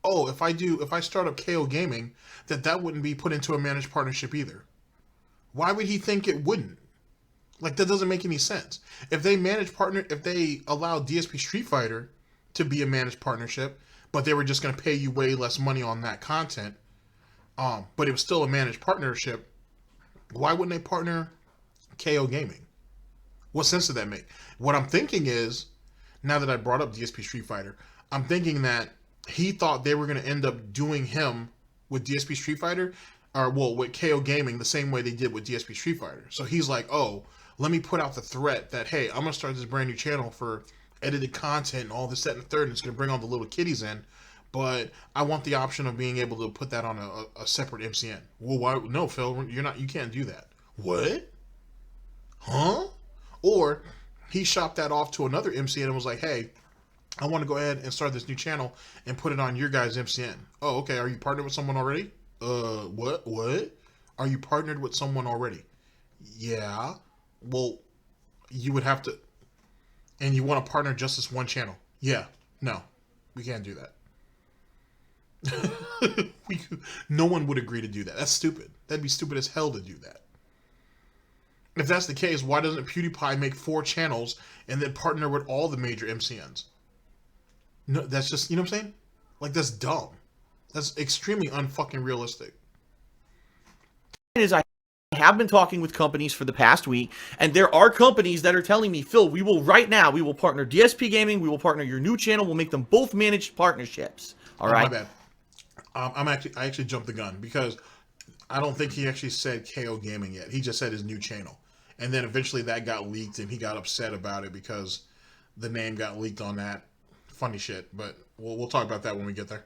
B: oh, if I start up KO Gaming, that wouldn't be put into a managed partnership either? Why would he think it wouldn't? Like, that doesn't make any sense. If they allow DSP Street Fighter to be a managed partnership, but they were just going to pay you way less money on that content, but it was still a managed partnership, why wouldn't they partner KO Gaming? What sense did that make? What I'm thinking is, now that I brought up DSP Street Fighter, I'm thinking that he thought they were going to end up doing him with DSP Street Fighter, with KO Gaming, the same way they did with DSP Street Fighter. So he's like, oh, let me put out the threat that, hey, I'm going to start this brand new channel for edited content and all this, that, and the third, and it's going to bring all the little kiddies in, but I want the option of being able to put that on a separate MCN. Well, why? No, Phil, you can't do that. What? Huh? Or he shopped that off to another MCN and was like, hey, I want to go ahead and start this new channel and put it on your guys' MCN. Oh, okay. Are you partnered with someone already? What? Are you partnered with someone already? Yeah. Well, you would have to, and you want to partner just this one channel? Yeah. No, we can't do that. No one would agree to do that. That's stupid. That'd be stupid as hell to do that. If that's the case, why doesn't PewDiePie make 4 channels and then partner with all the major MCNs? No, that's just, you know what I'm saying? Like, that's dumb. That's extremely unfucking realistic.
A: I have been talking with companies for the past week, and there are companies that are telling me, Phil, we will partner DSP Gaming, we will partner your new channel, we'll make them both managed partnerships. All right.
B: My bad. I actually jumped the gun because I don't think he actually said KO Gaming yet. He just said his new channel. And then eventually that got leaked, and he got upset about it because the name got leaked on that. Funny shit, but we'll talk about that when we get there.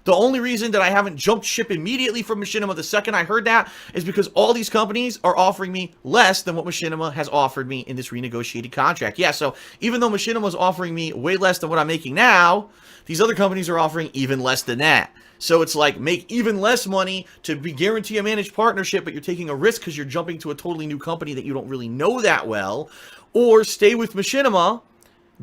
A: The only reason that I haven't jumped ship immediately from Machinima the second I heard that is because all these companies are offering me less than what Machinima has offered me in this renegotiated contract. Yeah, so even though Machinima is offering me way less than what I'm making now, these other companies are offering even less than that. So it's like, make even less money to be guarantee a managed partnership, but you're taking a risk because you're jumping to a totally new company that you don't really know that well, or stay with Machinima,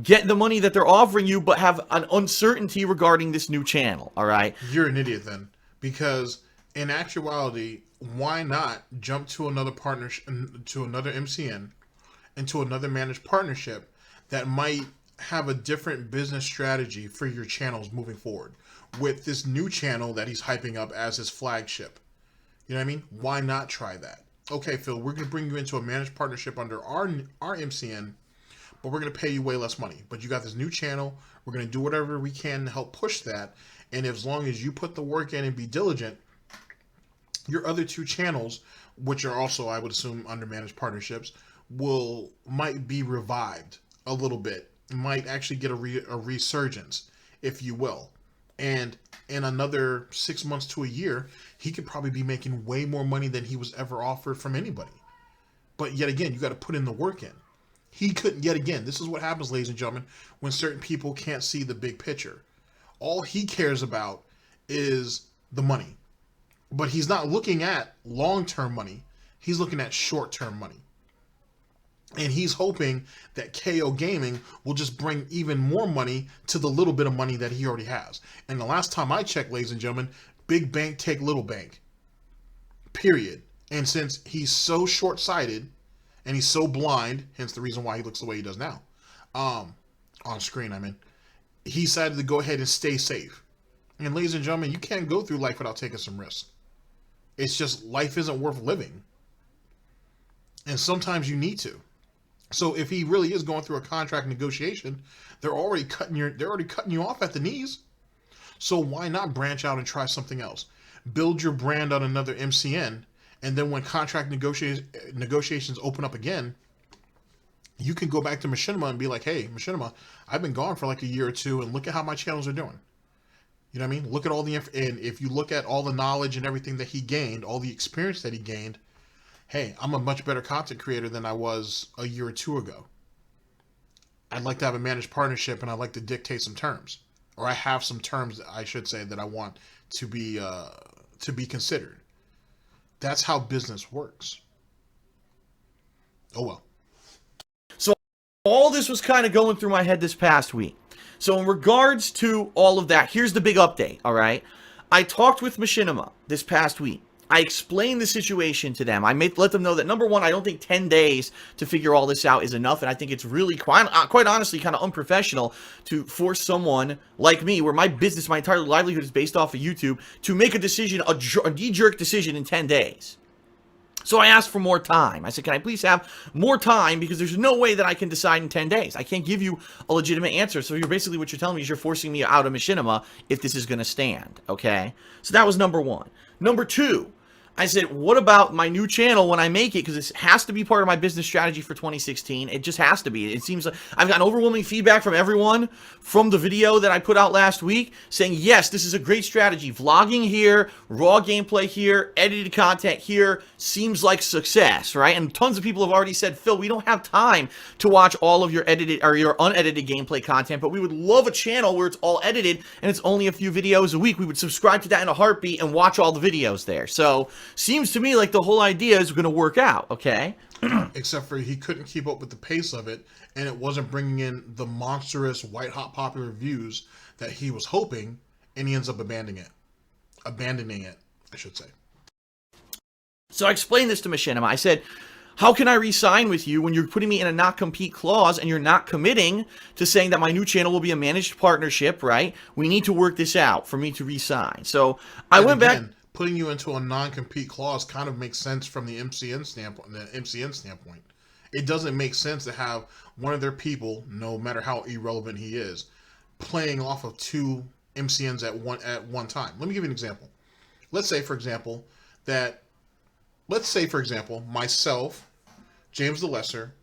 A: get the money that they're offering you, but have an uncertainty regarding this new channel, all right?
B: You're an idiot then, because in actuality, why not jump to another partnership, to another MCN, and to another managed partnership that might have a different business strategy for your channels moving forward with this new channel that he's hyping up as his flagship? You know what I mean? Why not try that? Okay, Phil, we're going to bring you into a managed partnership under our MCN, but we're going to pay you way less money. But you got this new channel. We're going to do whatever we can to help push that. And as long as you put the work in and be diligent, your other two channels, which are also, I would assume, under managed partnerships, might be revived a little bit. Might actually get a resurgence, if you will. And in another 6 months to a year, he could probably be making way more money than he was ever offered from anybody. But yet again, you got to put in the work in. He couldn't, yet again, this is what happens, ladies and gentlemen, when certain people can't see the big picture. All he cares about is the money. But he's not looking at long-term money. He's looking at short-term money. And he's hoping that KO Gaming will just bring even more money to the little bit of money that he already has. And the last time I checked, ladies and gentlemen, big bank take little bank. Period. And since he's so short-sighted, and he's so blind, hence the reason why he looks the way he does now, on screen, I mean, he decided to go ahead and stay safe. And ladies and gentlemen, you can't go through life without taking some risks. It's just, life isn't worth living. And sometimes you need to. So if he really is going through a contract negotiation, they're already cutting you off at the knees. So why not branch out and try something else? Build your brand on another MCN, and then when contract negotiations open up again, you can go back to Machinima and be like, hey, Machinima, I've been gone for like a year or two, and look at how my channels are doing. You know what I mean? Look at all the, and if you look at all the knowledge and everything that he gained, all the experience that he gained, hey, I'm a much better content creator than I was a year or two ago. I'd like to have a managed partnership, and I'd like to dictate some terms. Or I have some terms, I should say, that I want to be considered. That's how business works. Oh well.
A: So all this was kind of going through my head this past week. So in regards to all of that, here's the big update, all right? I talked with Machinima this past week. I explained the situation to them. I let them know that, number one, I don't think 10 days to figure all this out is enough, and I think it's really, quite honestly, kind of unprofessional to force someone like me, where my business, my entire livelihood is based off of YouTube, to make a decision, a knee-jerk decision in 10 days. So I asked for more time. I said, can I please have more time, because there's no way that I can decide in 10 days. I can't give you a legitimate answer. So you're basically, what you're telling me is you're forcing me out of Machinima if this is going to stand, okay? So that was number one. Number two, I said, what about my new channel when I make it? Because this has to be part of my business strategy for 2016. It just has to be. It seems like I've gotten overwhelming feedback from everyone from the video that I put out last week saying, yes, this is a great strategy. Vlogging here, raw gameplay here, edited content here seems like success, right? And tons of people have already said, Phil, we don't have time to watch all of your edited or your unedited gameplay content, but we would love a channel where it's all edited and it's only a few videos a week. We would subscribe to that in a heartbeat and watch all the videos there. So seems to me like the whole idea is going to work out, okay?
B: Except for he couldn't keep up with the pace of it, and it wasn't bringing in the monstrous, white-hot popular views that he was hoping, and he ends up abandoning it. Abandoning it, I should say.
A: So I explained this to Machinima. I said, how can I re-sign with you when you're putting me in a not-compete clause and you're not committing to saying that my new channel will be a managed partnership, right? We need to work this out for me to re-sign. So I went back.
B: Putting you into a non-compete clause kind of makes sense from the MCN standpoint. It doesn't make sense to have one of their people, no matter how irrelevant he is, playing off of two MCNs at one time. Let me give you an example. Let's say, for example, that let's say, for example, myself, James the Lesser,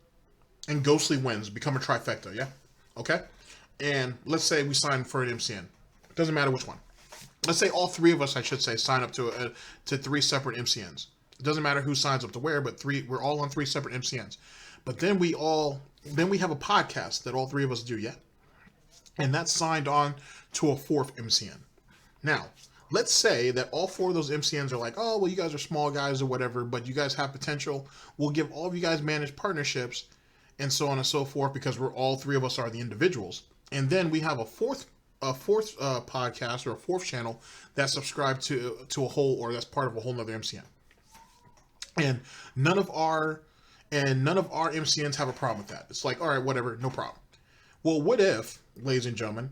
B: and Ghostly Winds become a trifecta, yeah? Okay? And let's say we sign for an MCN. Doesn't matter which one. Let's say all three of us, I should say, sign up to three separate MCNs. It doesn't matter who signs up to where, but we're all on three separate MCNs. But then we have a podcast that all three of us do, yeah? And that's signed on to a fourth MCN. Now, let's say that all four of those MCNs are like, oh, well, you guys are small guys or whatever, but you guys have potential. We'll give all of you guys managed partnerships and so on and so forth because we're all three of us are the individuals. And then we have a fourth podcast or a fourth channel that's subscribed to a whole, or that's part of a whole nother MCN. And none of our MCNs have a problem with that. It's like, all right, whatever, no problem. Well, what if, ladies and gentlemen,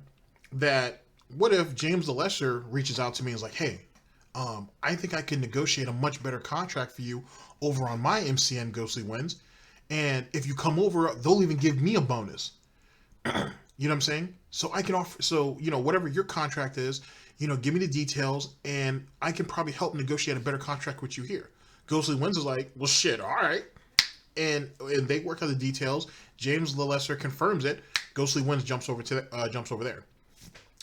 B: what if James the Lesser reaches out to me and is like, hey, I think I can negotiate a much better contract for you over on my MCN Ghostly Winds. And if you come over, they'll even give me a bonus. You know what I'm saying? So I can offer, whatever your contract is, give me the details and I can probably help negotiate a better contract with you here. Ghostly Winds is like, well, shit, all right. And they work out the details. James the Lesser confirms it. Ghostly Winds jumps over there.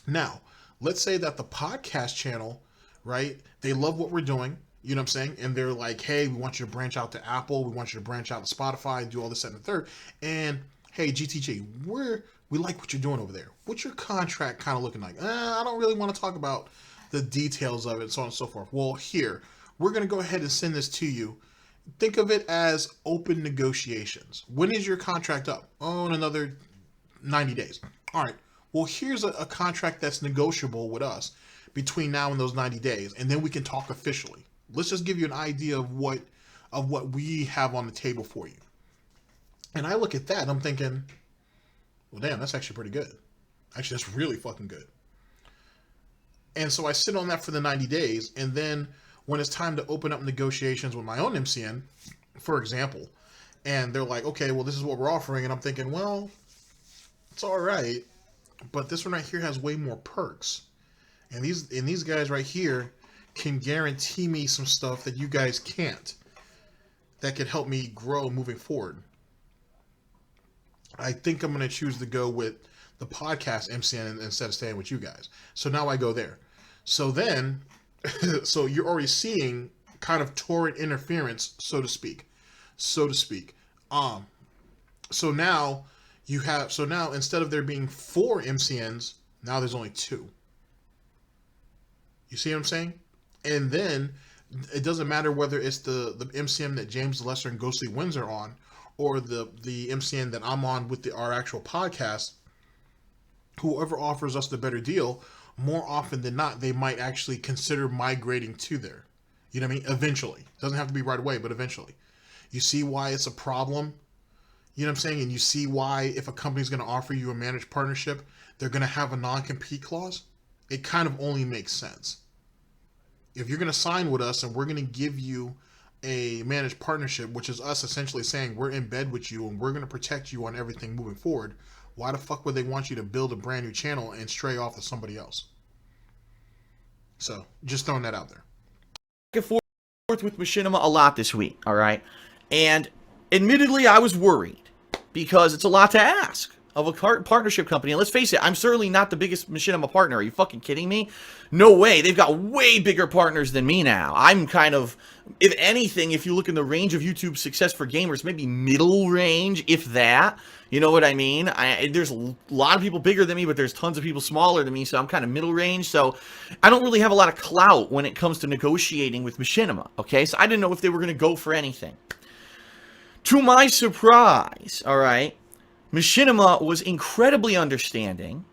B: Now, let's say that the podcast channel, right? They love what we're doing. You know what I'm saying? And they're like, hey, we want you to branch out to Apple. We want you to branch out to Spotify, do all this, that, and the third. And hey, GTG, we like what you're doing over there. What's your contract kind of looking like? I don't really want to talk about the details of it, so on and so forth. Well, here, we're going to go ahead and send this to you. Think of it as open negotiations. When is your contract up? Oh, in another 90 days. All right. Well, here's a contract that's negotiable with us between now and those 90 days, and then we can talk officially. Let's just give you an idea of what we have on the table for you. And I look at that and I'm thinking, well, damn, that's actually pretty good. Actually, that's really fucking good. And so I sit on that for the 90 days, and then when it's time to open up negotiations with my own MCN, for example, and they're like, okay, well, this is what we're offering, and I'm thinking, well, it's all right, but this one right here has way more perks. And these guys right here can guarantee me some stuff that you guys can't, that could help me grow moving forward. I think I'm going to choose to go with the podcast MCN instead of staying with you guys. So now I go there. So then, so you're already seeing kind of torrent interference, so to speak. So now instead of there being 4 MCNs, now there's only 2. You see what I'm saying? And then it doesn't matter whether it's the MCN that James the Lesser and Ghostly Winds are on, or the MCN that I'm on with our actual podcast. Whoever offers us the better deal, more often than not, they might actually consider migrating to there. You know what I mean? Eventually. It doesn't have to be right away, but eventually. You see why it's a problem? You know what I'm saying? And you see why if a company's going to offer you a managed partnership, they're going to have a non-compete clause? It kind of only makes sense. If you're going to sign with us and we're going to give you a managed partnership, which is us essentially saying we're in bed with you and we're going to protect you on everything moving forward, why the fuck would they want you to build a brand new channel and stray off to somebody else? So, just throwing that out there.
A: Back and forth with Machinima a lot this week, all right? And admittedly, I was worried because it's a lot to ask of a partnership company. And let's face it, I'm certainly not the biggest Machinima partner. Are you fucking kidding me? No way. They've got way bigger partners than me now. I'm kind of, if anything, if you look in the range of YouTube success for gamers, maybe middle range, if that. You know what I mean? There's a lot of people bigger than me, but there's tons of people smaller than me, so I'm kind of middle range. So I don't really have a lot of clout when it comes to negotiating with Machinima, okay? So I didn't know if they were going to go for anything. To my surprise, all right, Machinima was incredibly understanding.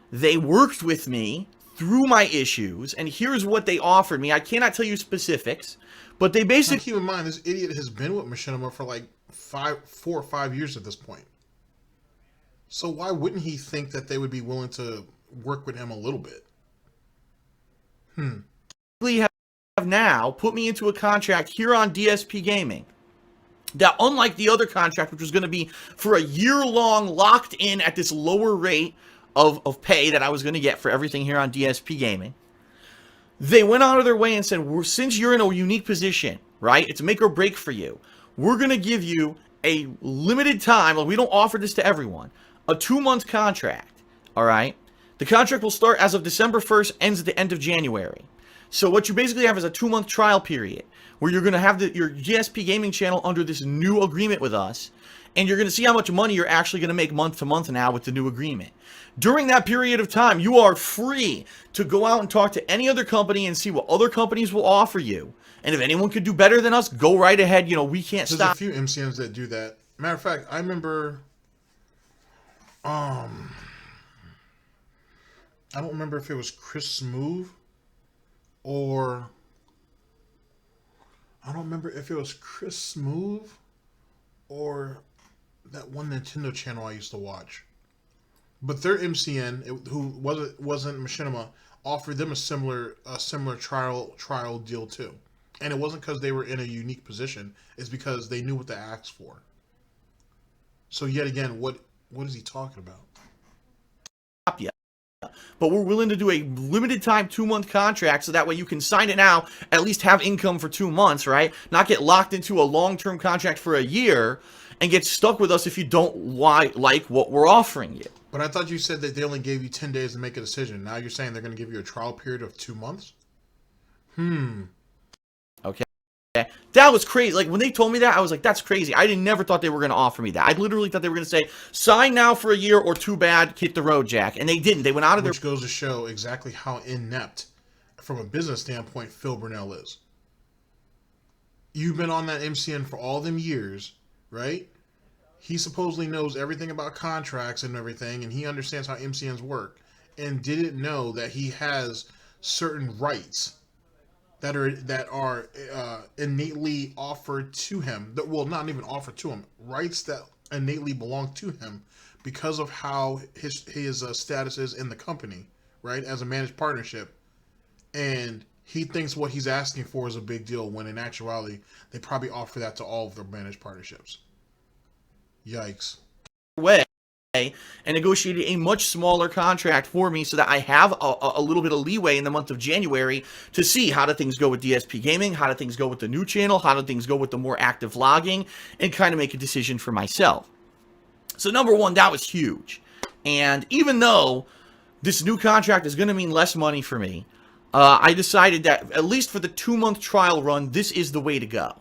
A: They worked with me through my issues, and here's what they offered me. I cannot tell you specifics, but they basically...
B: Now, keep in mind, this idiot has been with Machinima for like 4 or 5 years at this point. So why wouldn't he think that they would be willing to work with him a little bit?
A: Have now put me into a contract here on DSP Gaming. That, unlike the other contract, which was going to be for a year-long, locked in at this lower rate of pay that I was going to get for everything here on DSP Gaming, they went out of their way and said, since you're in a unique position right? It's make or break for you. We're going to give you a limited time. Like, we don't offer this to everyone. A 2-month contract, all right? The contract will start as of December 1st, ends at the end of January. So what you basically have is a 2-month trial period where you're going to have your DSP gaming channel under this new agreement with us, and you're going to see how much money you're actually going to make month to month now with the new agreement. During that period of time, you are free to go out and talk to any other company and see what other companies will offer you. And if anyone could do better than us, go right ahead. You know, we can't stop.
B: There's a few MCNs that do that. Matter of fact, I remember, I don't remember if it was Chris Smooth or I don't remember if it was Chris Smooth or that one Nintendo channel I used to watch. But their MCN, who wasn't Machinima, offered them a similar trial deal too. And it wasn't because they were in a unique position. It's because they knew what to ask for. So yet again, what is he talking about?
A: Yeah. But we're willing to do a limited time 2-month contract so that way you can sign it now, at least have income for 2 months, right? Not get locked into a long-term contract for a year and get stuck with us if you don't like what we're offering you.
B: But I thought you said that they only gave you 10 days to make a decision. Now you're saying they're going to give you a trial period of 2 months?
A: Okay. That was crazy. Like, when they told me that, I was like, that's crazy. I never thought they were going to offer me that. I literally thought they were going to say, sign now for a year or too bad, hit the road, Jack. And they didn't. They went out of their...
B: Which goes to show exactly how inept, from a business standpoint, Phil Burnell is. You've been on that MCN for all them years, right? He supposedly knows everything about contracts and everything, and he understands how MCNs work, and didn't know that he has certain rights that are innately offered to him. That will not even offered to him. Rights that innately belong to him because of how his status is in the company, right? As a managed partnership, and he thinks what he's asking for is a big deal when in actuality they probably offer that to all of their managed partnerships. Yikes.
A: Way and negotiated a much smaller contract for me so that I have a little bit of leeway in the month of January to see how do things go with DSP Gaming, how do things go with the new channel, how do things go with the more active vlogging, and kind of make a decision for myself. So number one, that was huge. And even though this new contract is going to mean less money for me, I decided that at least for the 2-month trial run, this is the way to go.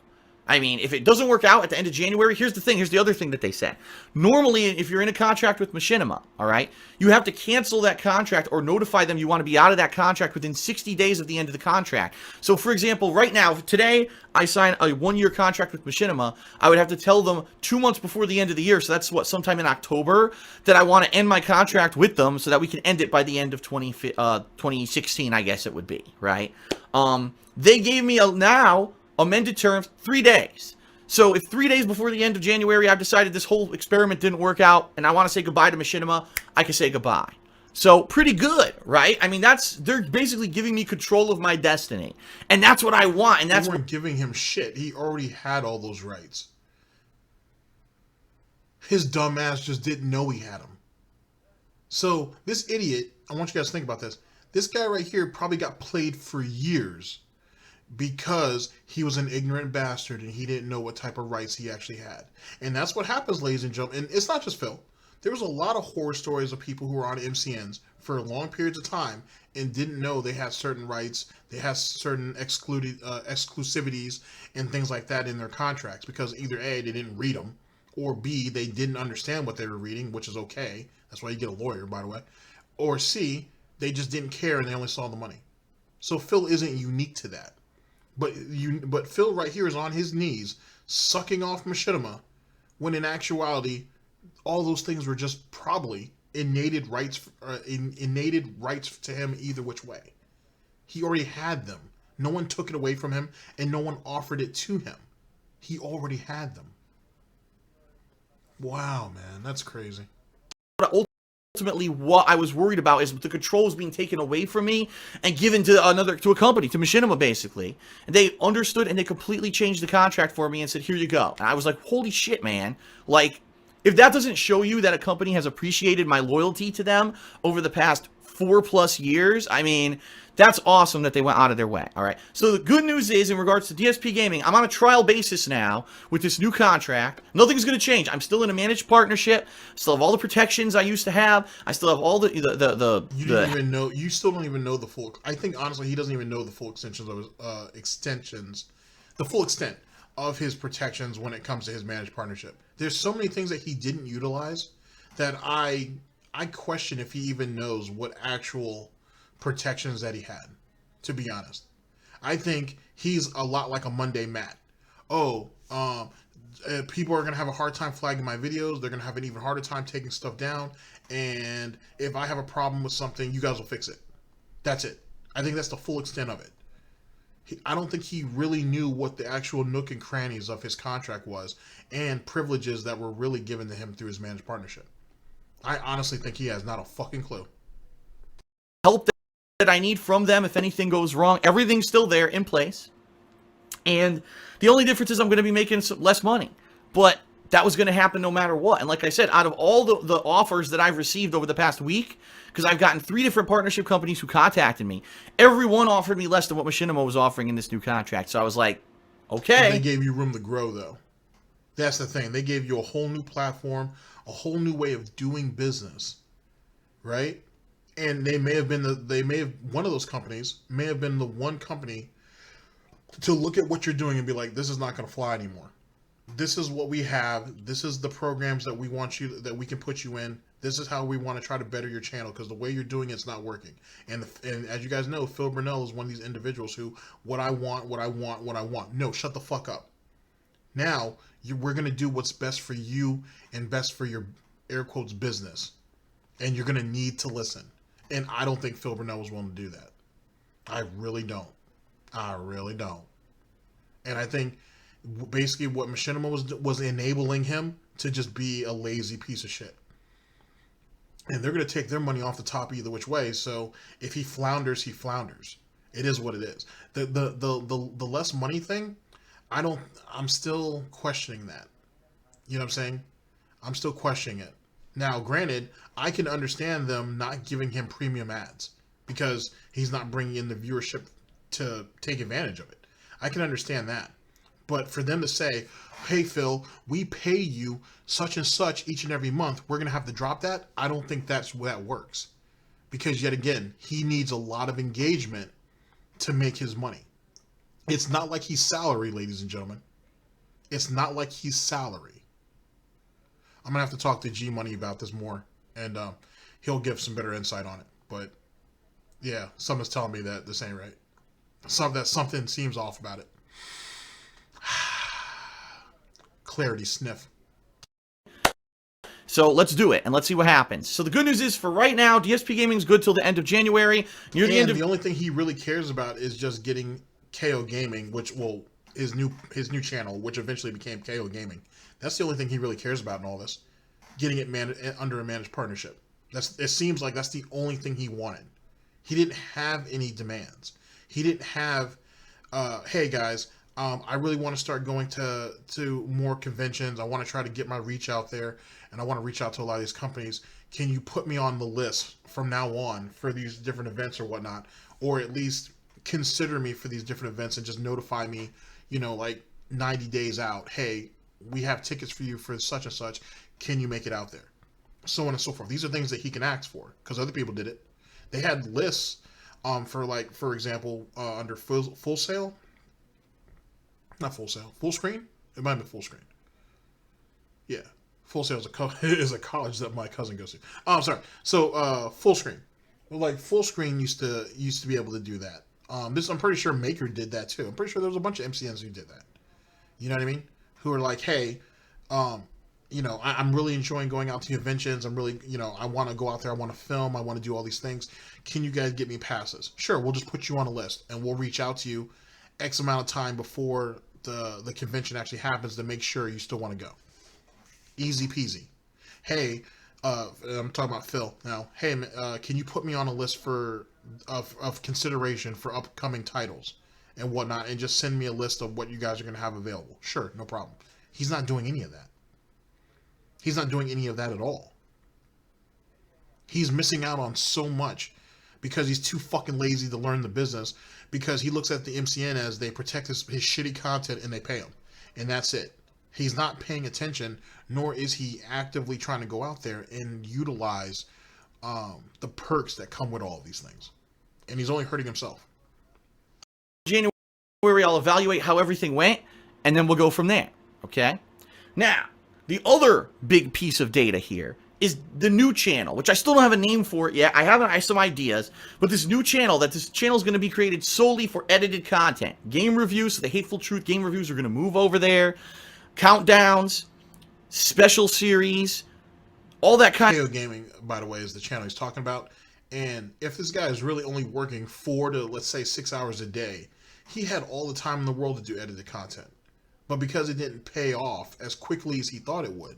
A: I mean, if it doesn't work out at the end of January, here's the thing. Here's the other thing that they said. Normally, if you're in a contract with Machinima, all right, you have to cancel that contract or notify them you want to be out of that contract within 60 days of the end of the contract. So, for example, right now, today, I sign a 1-year contract with Machinima. I would have to tell them 2 months before the end of the year, so that's what, sometime in October, that I want to end my contract with them so that we can end it by the end of 2016, I guess it would be, right? They gave me now amended terms 3 days. So if 3 days before the end of January I've decided this whole experiment didn't work out and I want to say goodbye to Machinima, I can say goodbye. So pretty good, right? I mean, they're basically giving me control of my destiny, and that's what I want. And that's
B: they weren't giving him shit. He already had all those rights. His dumb ass just didn't know he had them. So this idiot, I want you guys to think about this. This guy right here probably got played for years because he was an ignorant bastard and he didn't know what type of rights he actually had. And that's what happens, ladies and gentlemen. And it's not just Phil. There was a lot of horror stories of people who were on MCNs for long periods of time and didn't know they had certain rights, they had certain exclusivities and things like that in their contracts because either A, they didn't read them, or B, they didn't understand what they were reading, which is okay. That's why you get a lawyer, by the way. Or C, they just didn't care and they only saw the money. So Phil isn't unique to that. But Phil right here is on his knees sucking off Machinima when in actuality all those things were just probably innated rights to him either which way. He already had them. No one took it away from him and no one offered it to him. He already had them. Wow, man, that's crazy.
A: Ultimately, what I was worried about is the controls being taken away from me and given to a company, to Machinima, basically. And they understood and they completely changed the contract for me and said, here you go. And I was like, holy shit, man. Like, if that doesn't show you that a company has appreciated my loyalty to them over the past 4+ years. I mean, that's awesome that they went out of their way. All right. So the good news is, in regards to DSP Gaming, I'm on a trial basis now with this new contract. Nothing's going to change. I'm still in a managed partnership. Still have all the protections I used to have. I still have all
B: You still don't even know the full. I think honestly, he doesn't even know the full extensions of his the full extent of his protections when it comes to his managed partnership. There's so many things that he didn't utilize that I question if he even knows what actual protections that he had, to be honest. I think he's a lot like a Monday Matt. People are going to have a hard time flagging my videos. They're going to have an even harder time taking stuff down. And if I have a problem with something, you guys will fix it. That's it. I think that's the full extent of it. I don't think he really knew what the actual nook and crannies of his contract was and privileges that were really given to him through his managed partnership. I honestly think he has not a fucking clue.
A: Help that I need from them if anything goes wrong. Everything's still there in place. And the only difference is I'm going to be making less money. But that was going to happen no matter what. And like I said, out of all the offers that I've received over the past week, because I've gotten 3 different partnership companies who contacted me, everyone offered me less than what Machinima was offering in this new contract. So I was like, okay.
B: They gave you room to grow, though. That's the thing. They gave you a whole new platform, a whole new way of doing business, right? And they may have been one of those companies may have been the one company to look at what you're doing and be like, this is not going to fly anymore. This is what we have. This is the programs that we want you, that we can put you in. This is how we want to try to better your channel, because the way you're doing it's not working. And as you guys know, Phil Burnell is one of these individuals who, what I want. No, shut the fuck up. Now, we're going to do what's best for you and best for your, air quotes, business. And you're going to need to listen. And I don't think Phil Burnell was willing to do that. I really don't. And I think basically what Machinima was enabling him to just be a lazy piece of shit. And they're going to take their money off the top either which way. So if he flounders, he flounders. It is what it is. The less money thing, I'm still questioning that. You know what I'm saying? I'm still questioning it. Now, granted, I can understand them not giving him premium ads because he's not bringing in the viewership to take advantage of it. I can understand that. But for them to say, hey, Phil, we pay you such and such each and every month, we're going to have to drop that, I don't think that works. Because yet again, he needs a lot of engagement to make his money. It's not like he's salary, ladies and gentlemen. It's not like he's salary. I'm going to have to talk to G Money about this more, and he'll give some better insight on it. But yeah, someone's telling me that this ain't right. Something seems off about it. Clarity sniff.
A: So let's do it, and let's see what happens. So the good news is, for right now, DSP Gaming's good till the end of January.
B: The only thing he really cares about is just getting KO Gaming, which his new channel, which eventually became KO Gaming. That's the only thing he really cares about in all this. Getting it under a managed partnership. It seems like that's the only thing he wanted. He didn't have any demands. He didn't have, hey guys, I really want to start going to more conventions. I want to try to get my reach out there, and I want to reach out to a lot of these companies. Can you put me on the list from now on for these different events or whatnot? Or at least consider me for these different events and just notify me, like 90 days out. Hey, we have tickets for you for such and such. Can you make it out there? So on and so forth. These are things that he can ask for because other people did it. They had lists for example, under full sale. Not full sale. Full screen? It might be full screen. Yeah. Full sale is a college that my cousin goes to. Oh, I'm sorry. So full screen. Like full screen used to be able to do that. I'm pretty sure Maker did that too. I'm pretty sure there was a bunch of MCNs who did that. You know what I mean? Who are like, hey, I'm really enjoying going out to conventions. I'm really, I want to go out there. I want to film. I want to do all these things. Can you guys get me passes? Sure. We'll just put you on a list and we'll reach out to you X amount of time before the convention actually happens to make sure you still want to go. Easy peasy. Hey, I'm talking about Phil now. Hey, can you put me on a list of consideration for upcoming titles and whatnot, and just send me a list of what you guys are going to have available? Sure, no problem. He's not doing any of that. He's not doing any of that at all. He's missing out on so much because he's too fucking lazy to learn the business, because he looks at the MCN as they protect his shitty content and they pay him. And that's it. He's not paying attention, nor is he actively trying to go out there and utilize the perks that come with all of these things. And he's only hurting himself.
A: January, I'll evaluate how everything went, and then we'll go from there, okay? Now, the other big piece of data here is the new channel, which I still don't have a name for it yet. I have some ideas, but this new channel, this channel is going to be created solely for edited content. Game reviews, so the Hateful Truth game reviews are going to move over there. Countdowns, special series, all that kind
B: of... Gaming, by the way, is the channel he's talking about. And if this guy is really only working 4 to, let's say, 6 hours a day, he had all the time in the world to do edited content. But because it didn't pay off as quickly as he thought it would,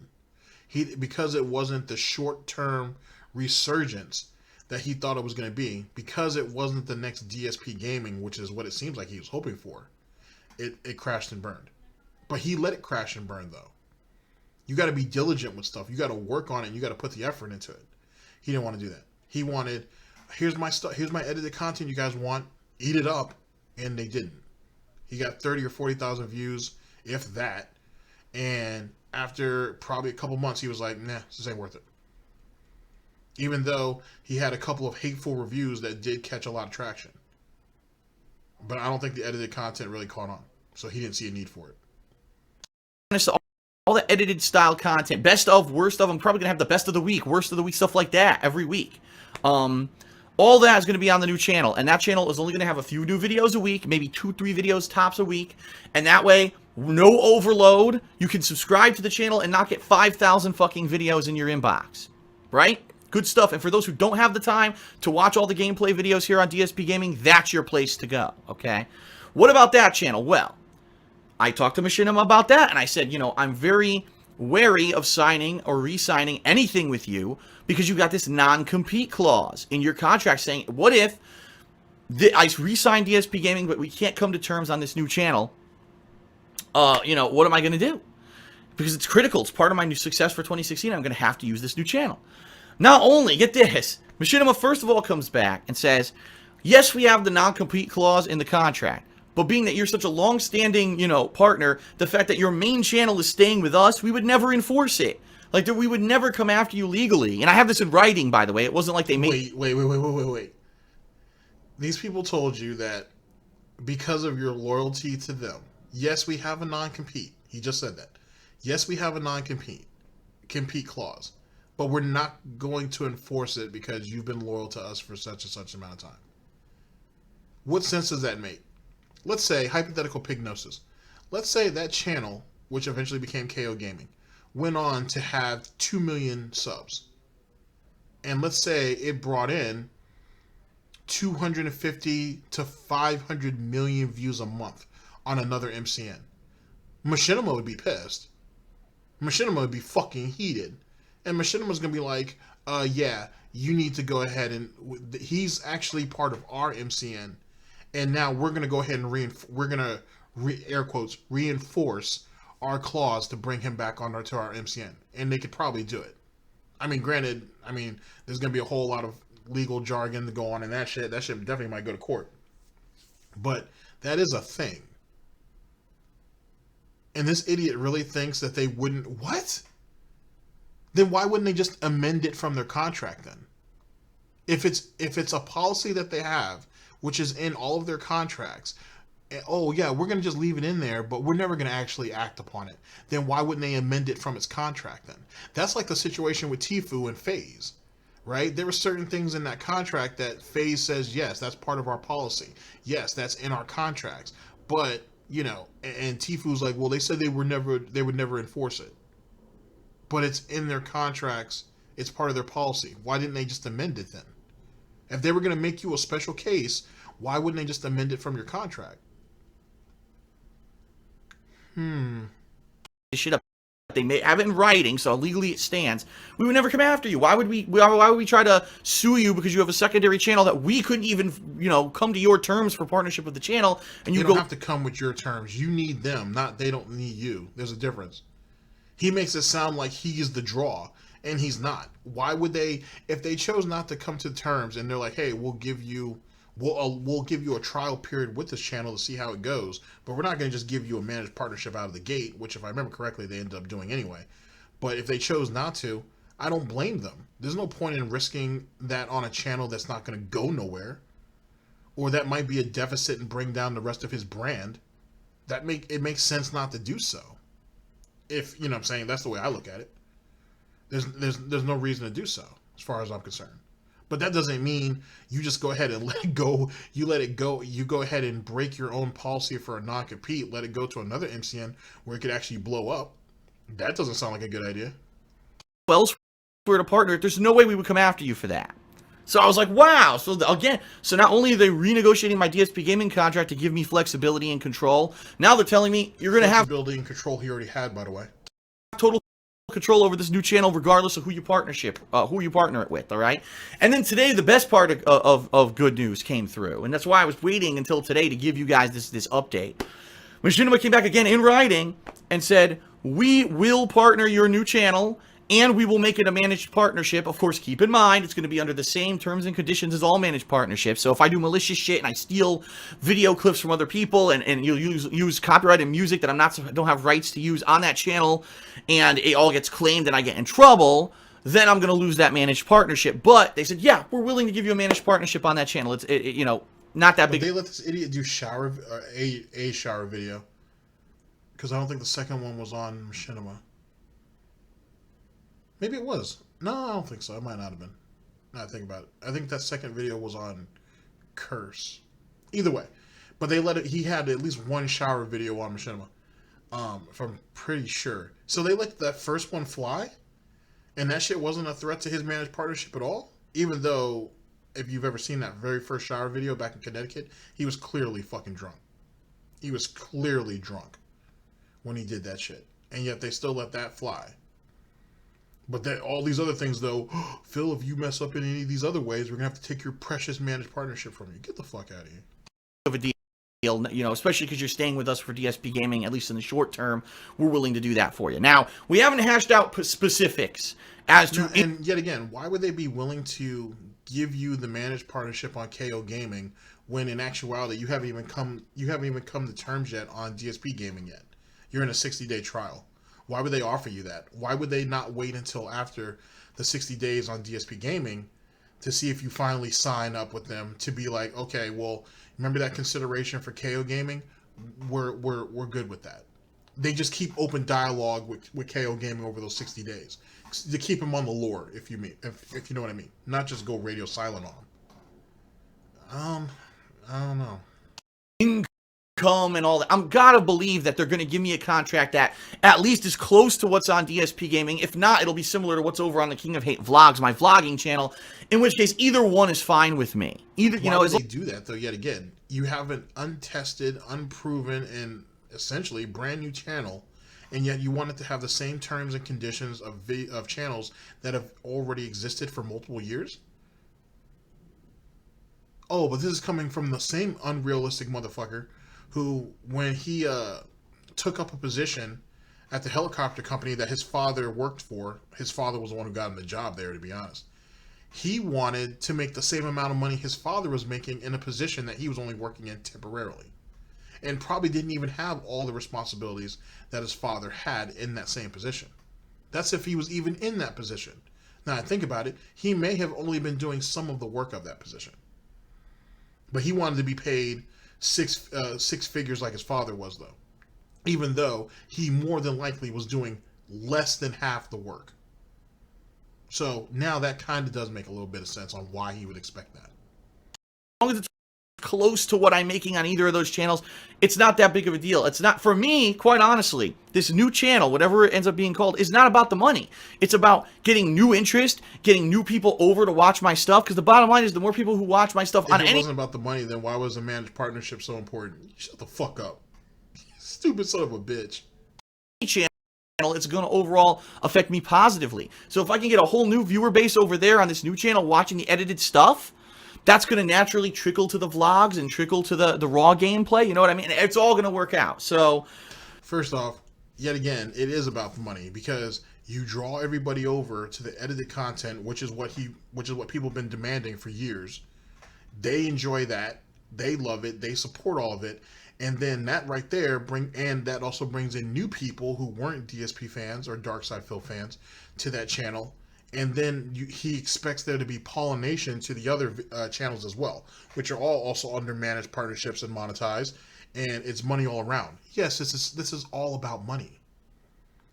B: because it wasn't the short-term resurgence that he thought it was going to be, because it wasn't the next DSP Gaming, which is what it seems like he was hoping for, it crashed and burned. But he let it crash and burn, though. You got to be diligent with stuff. You got to work on it. You got to put the effort into it. He didn't want to do that. He wanted, here's my stuff. Here's my edited content you guys want. Eat it up. And they didn't. He got 30 or 40,000 views, if that. And after probably a couple months, he was like, nah, this ain't worth it. Even though he had a couple of hateful reviews that did catch a lot of traction. But I don't think the edited content really caught on. So he didn't see a need for it.
A: All the edited style content, best of, worst of. I'm probably gonna have the best of the week, worst of the week, stuff like that every week. All that is gonna be on the new channel, and that channel is only gonna have a few new videos a week, maybe 2-3 videos tops a week, and that way, no overload. You can subscribe to the channel and not get 5,000 fucking videos in your inbox, right? Good stuff. And for those who don't have the time to watch all the gameplay videos here on DSP Gaming, that's your place to go. Okay. What about that channel? Well, I talked to Machinima about that, and I said, you know, I'm very wary of signing or re-signing anything with you because you got this non-compete clause in your contract saying, what if I re-signed DSP Gaming, but we can't come to terms on this new channel? You know, what am I going to do? Because it's critical. It's part of my new success for 2016. I'm going to have to use this new channel. Not only, get this, Machinima first of all comes back and says, yes, we have the non-compete clause in the contract. But being that you're such a long-standing, you know, partner, the fact that your main channel is staying with us, we would never enforce it. Like, we would never come after you legally. And I have this in writing, by the way. It wasn't like they made...
B: Wait. These people told you that because of your loyalty to them, yes, we have a non-compete. He just said that. Yes, we have a non-compete clause. But we're not going to enforce it because you've been loyal to us for such and such amount of time. What sense does that make? Let's say, hypothetical Pignosis. Let's say that channel, which eventually became KO Gaming, went on to have 2 million subs. And let's say it brought in 250 to 500 million views a month on another MCN. Machinima would be pissed. Machinima would be fucking heated. And Machinima's going to be like, yeah, you need to go ahead and... He's actually part of our MCN. And now we're going to go ahead and air quotes, reinforce our clause to bring him back on to our MCN. And they could probably do it. I mean, granted, there's going to be a whole lot of legal jargon to go on in that shit. That shit definitely might go to court. But that is a thing. And this idiot really thinks that they wouldn't... What? Then why wouldn't they just amend it from their contract then? If it's a policy that they have, which is in all of their contracts, oh yeah, we're going to just leave it in there, but we're never going to actually act upon it, then why wouldn't they amend it from its contract then? That's like the situation with Tfue and FaZe, right? There were certain things in that contract that FaZe says, yes, that's part of our policy. Yes, that's in our contracts. But, you know, and Tfue's like, well, they said they would never enforce it. But it's in their contracts. It's part of their policy. Why didn't they just amend it then? If they were going to make you a special case, why wouldn't they just amend it from your contract?
A: Shit up. They may have it in writing, so legally it stands. We would never come after you. Why would we try to sue you because you have a secondary channel that we couldn't even, you know, come to your terms for partnership with the channel? And you
B: don't have to come with your terms. You need them, not they don't need you. There's a difference. He makes it sound like he is the draw, and he's not. Why would they, if they chose not to come to terms and they're like, hey, we'll give you a trial period with this channel to see how it goes, but we're not going to just give you a managed partnership out of the gate, which if I remember correctly, they ended up doing anyway. But if they chose not to, I don't blame them. There's no point in risking that on a channel that's not going to go nowhere, or that might be a deficit and bring down the rest of his brand. It makes sense not to do so. If, you know what I'm saying, that's the way I look at it. There's no reason to do so, as far as I'm concerned. But that doesn't mean you just go ahead and let it go. You let it go. You go ahead and break your own policy for a non-compete. Let it go to another MCN where it could actually blow up. That doesn't sound like a good idea.
A: Well, if we're a partner, there's no way we would come after you for that. So I was like, wow. So again, so not only are they renegotiating my DSP gaming contract to give me flexibility and control, now they're telling me you're going to have
B: flexibility and control he already had, by the way.
A: Total control over this new channel, regardless of who you partner it with. All right. And then today, the best part of good news came through, and that's why I was waiting until today to give you guys this update. Machinima came back again in writing and said, we will partner your new channel, and we will make it a managed partnership. Of course, keep in mind, it's going to be under the same terms and conditions as all managed partnerships. So if I do malicious shit and I steal video clips from other people and you use copyrighted music that don't have rights to use on that channel, and it all gets claimed and I get in trouble, then I'm going to lose that managed partnership. But they said, yeah, we're willing to give you a managed partnership on that channel. It's you know, not that big.
B: They let this idiot do a shower video, because I don't think the second one was on Machinima. Maybe it was. No, I don't think so. It might not have been. Now I think about it. I think that second video was on Curse. Either way. But they let it, he had at least one shower video on Machinima. If I'm pretty sure. So they let that first one fly? And that shit wasn't a threat to his managed partnership at all? Even though, if you've ever seen that very first shower video back in Connecticut, he was clearly fucking drunk. He was clearly drunk when he did that shit. And yet they still let that fly. But that all these other things, though, Phil, if you mess up in any of these other ways, we're going to have to take your precious managed partnership from you. Get the fuck out of here.
A: Of a deal, you know, especially because you're staying with us for DSP Gaming, at least in the short term, we're willing to do that for you. Now, we haven't hashed out specifics as to...
B: And yet again, why would they be willing to give you the managed partnership on KO Gaming when in actuality you haven't even come to terms yet on DSP Gaming yet? You're in a 60-day trial. Why would they offer you that? Why would they not wait until after the 60 days on DSP Gaming to see if you finally sign up with them to be like, okay, well, remember that consideration for KO Gaming? We're good with that. They just keep open dialogue with KO Gaming over those 60 days to keep them on the lure, if you know what I mean. Not just go radio silent on them. I don't know.
A: Income and all that. I'm gotta believe that they're gonna give me a contract that at least is close to what's on DSP Gaming. If not, it'll be similar to what's over on the King of Hate Vlogs, my vlogging channel. In which case, either one is fine with me. Either, you know,
B: why would they do that though? Yet again, you have an untested, unproven, and essentially brand new channel, and yet you want it to have the same terms and conditions of channels that have already existed for multiple years. Oh, but this is coming from the same unrealistic motherfucker who, when he took up a position at the helicopter company that his father worked for, his father was the one who got him the job there, to be honest. He wanted to make the same amount of money his father was making in a position that he was only working in temporarily. And probably didn't even have all the responsibilities that his father had in that same position. That's if he was even in that position. Now, I think about it, he may have only been doing some of the work of that position. But he wanted to be paid six figures like his father was, though. Even though he more than likely was doing less than half the work. So now that kind of does make a little bit of sense on why he would expect that.
A: As long as it's close to what I'm making on either of those channels, it's not that big of a deal. It's not, for me, quite honestly, this new channel, whatever it ends up being called, is not about the money. It's about getting new interest, getting new people over to watch my stuff, because the bottom line is the more people who watch my stuff on any...
B: If it wasn't about the money, then why was a managed partnership so important? Shut the fuck up. Stupid son of a bitch.
A: Channel, it's going to overall affect me positively. So if I can get a whole new viewer base over there on this new channel watching the edited stuff, that's going to naturally trickle to the vlogs and trickle to the raw gameplay. You know what I mean? It's all going to work out. So,
B: first off, yet again, it is about the money, because you draw everybody over to the edited content, which is what people have been demanding for years. They enjoy that. They love it. They support all of it. And then that right there that also brings in new people who weren't DSP fans or Darksydephil fans to that channel. And then he expects there to be pollination to the other channels as well, which are all also under managed partnerships and monetized. And it's money all around. Yes, this is all about money.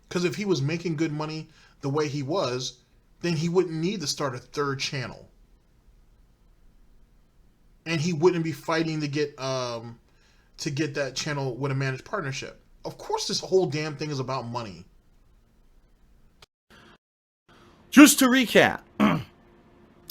B: Because if he was making good money the way he was, then he wouldn't need to start a third channel. And he wouldn't be fighting to get that channel with a managed partnership. Of course, this whole damn thing is about money.
A: Just to recap,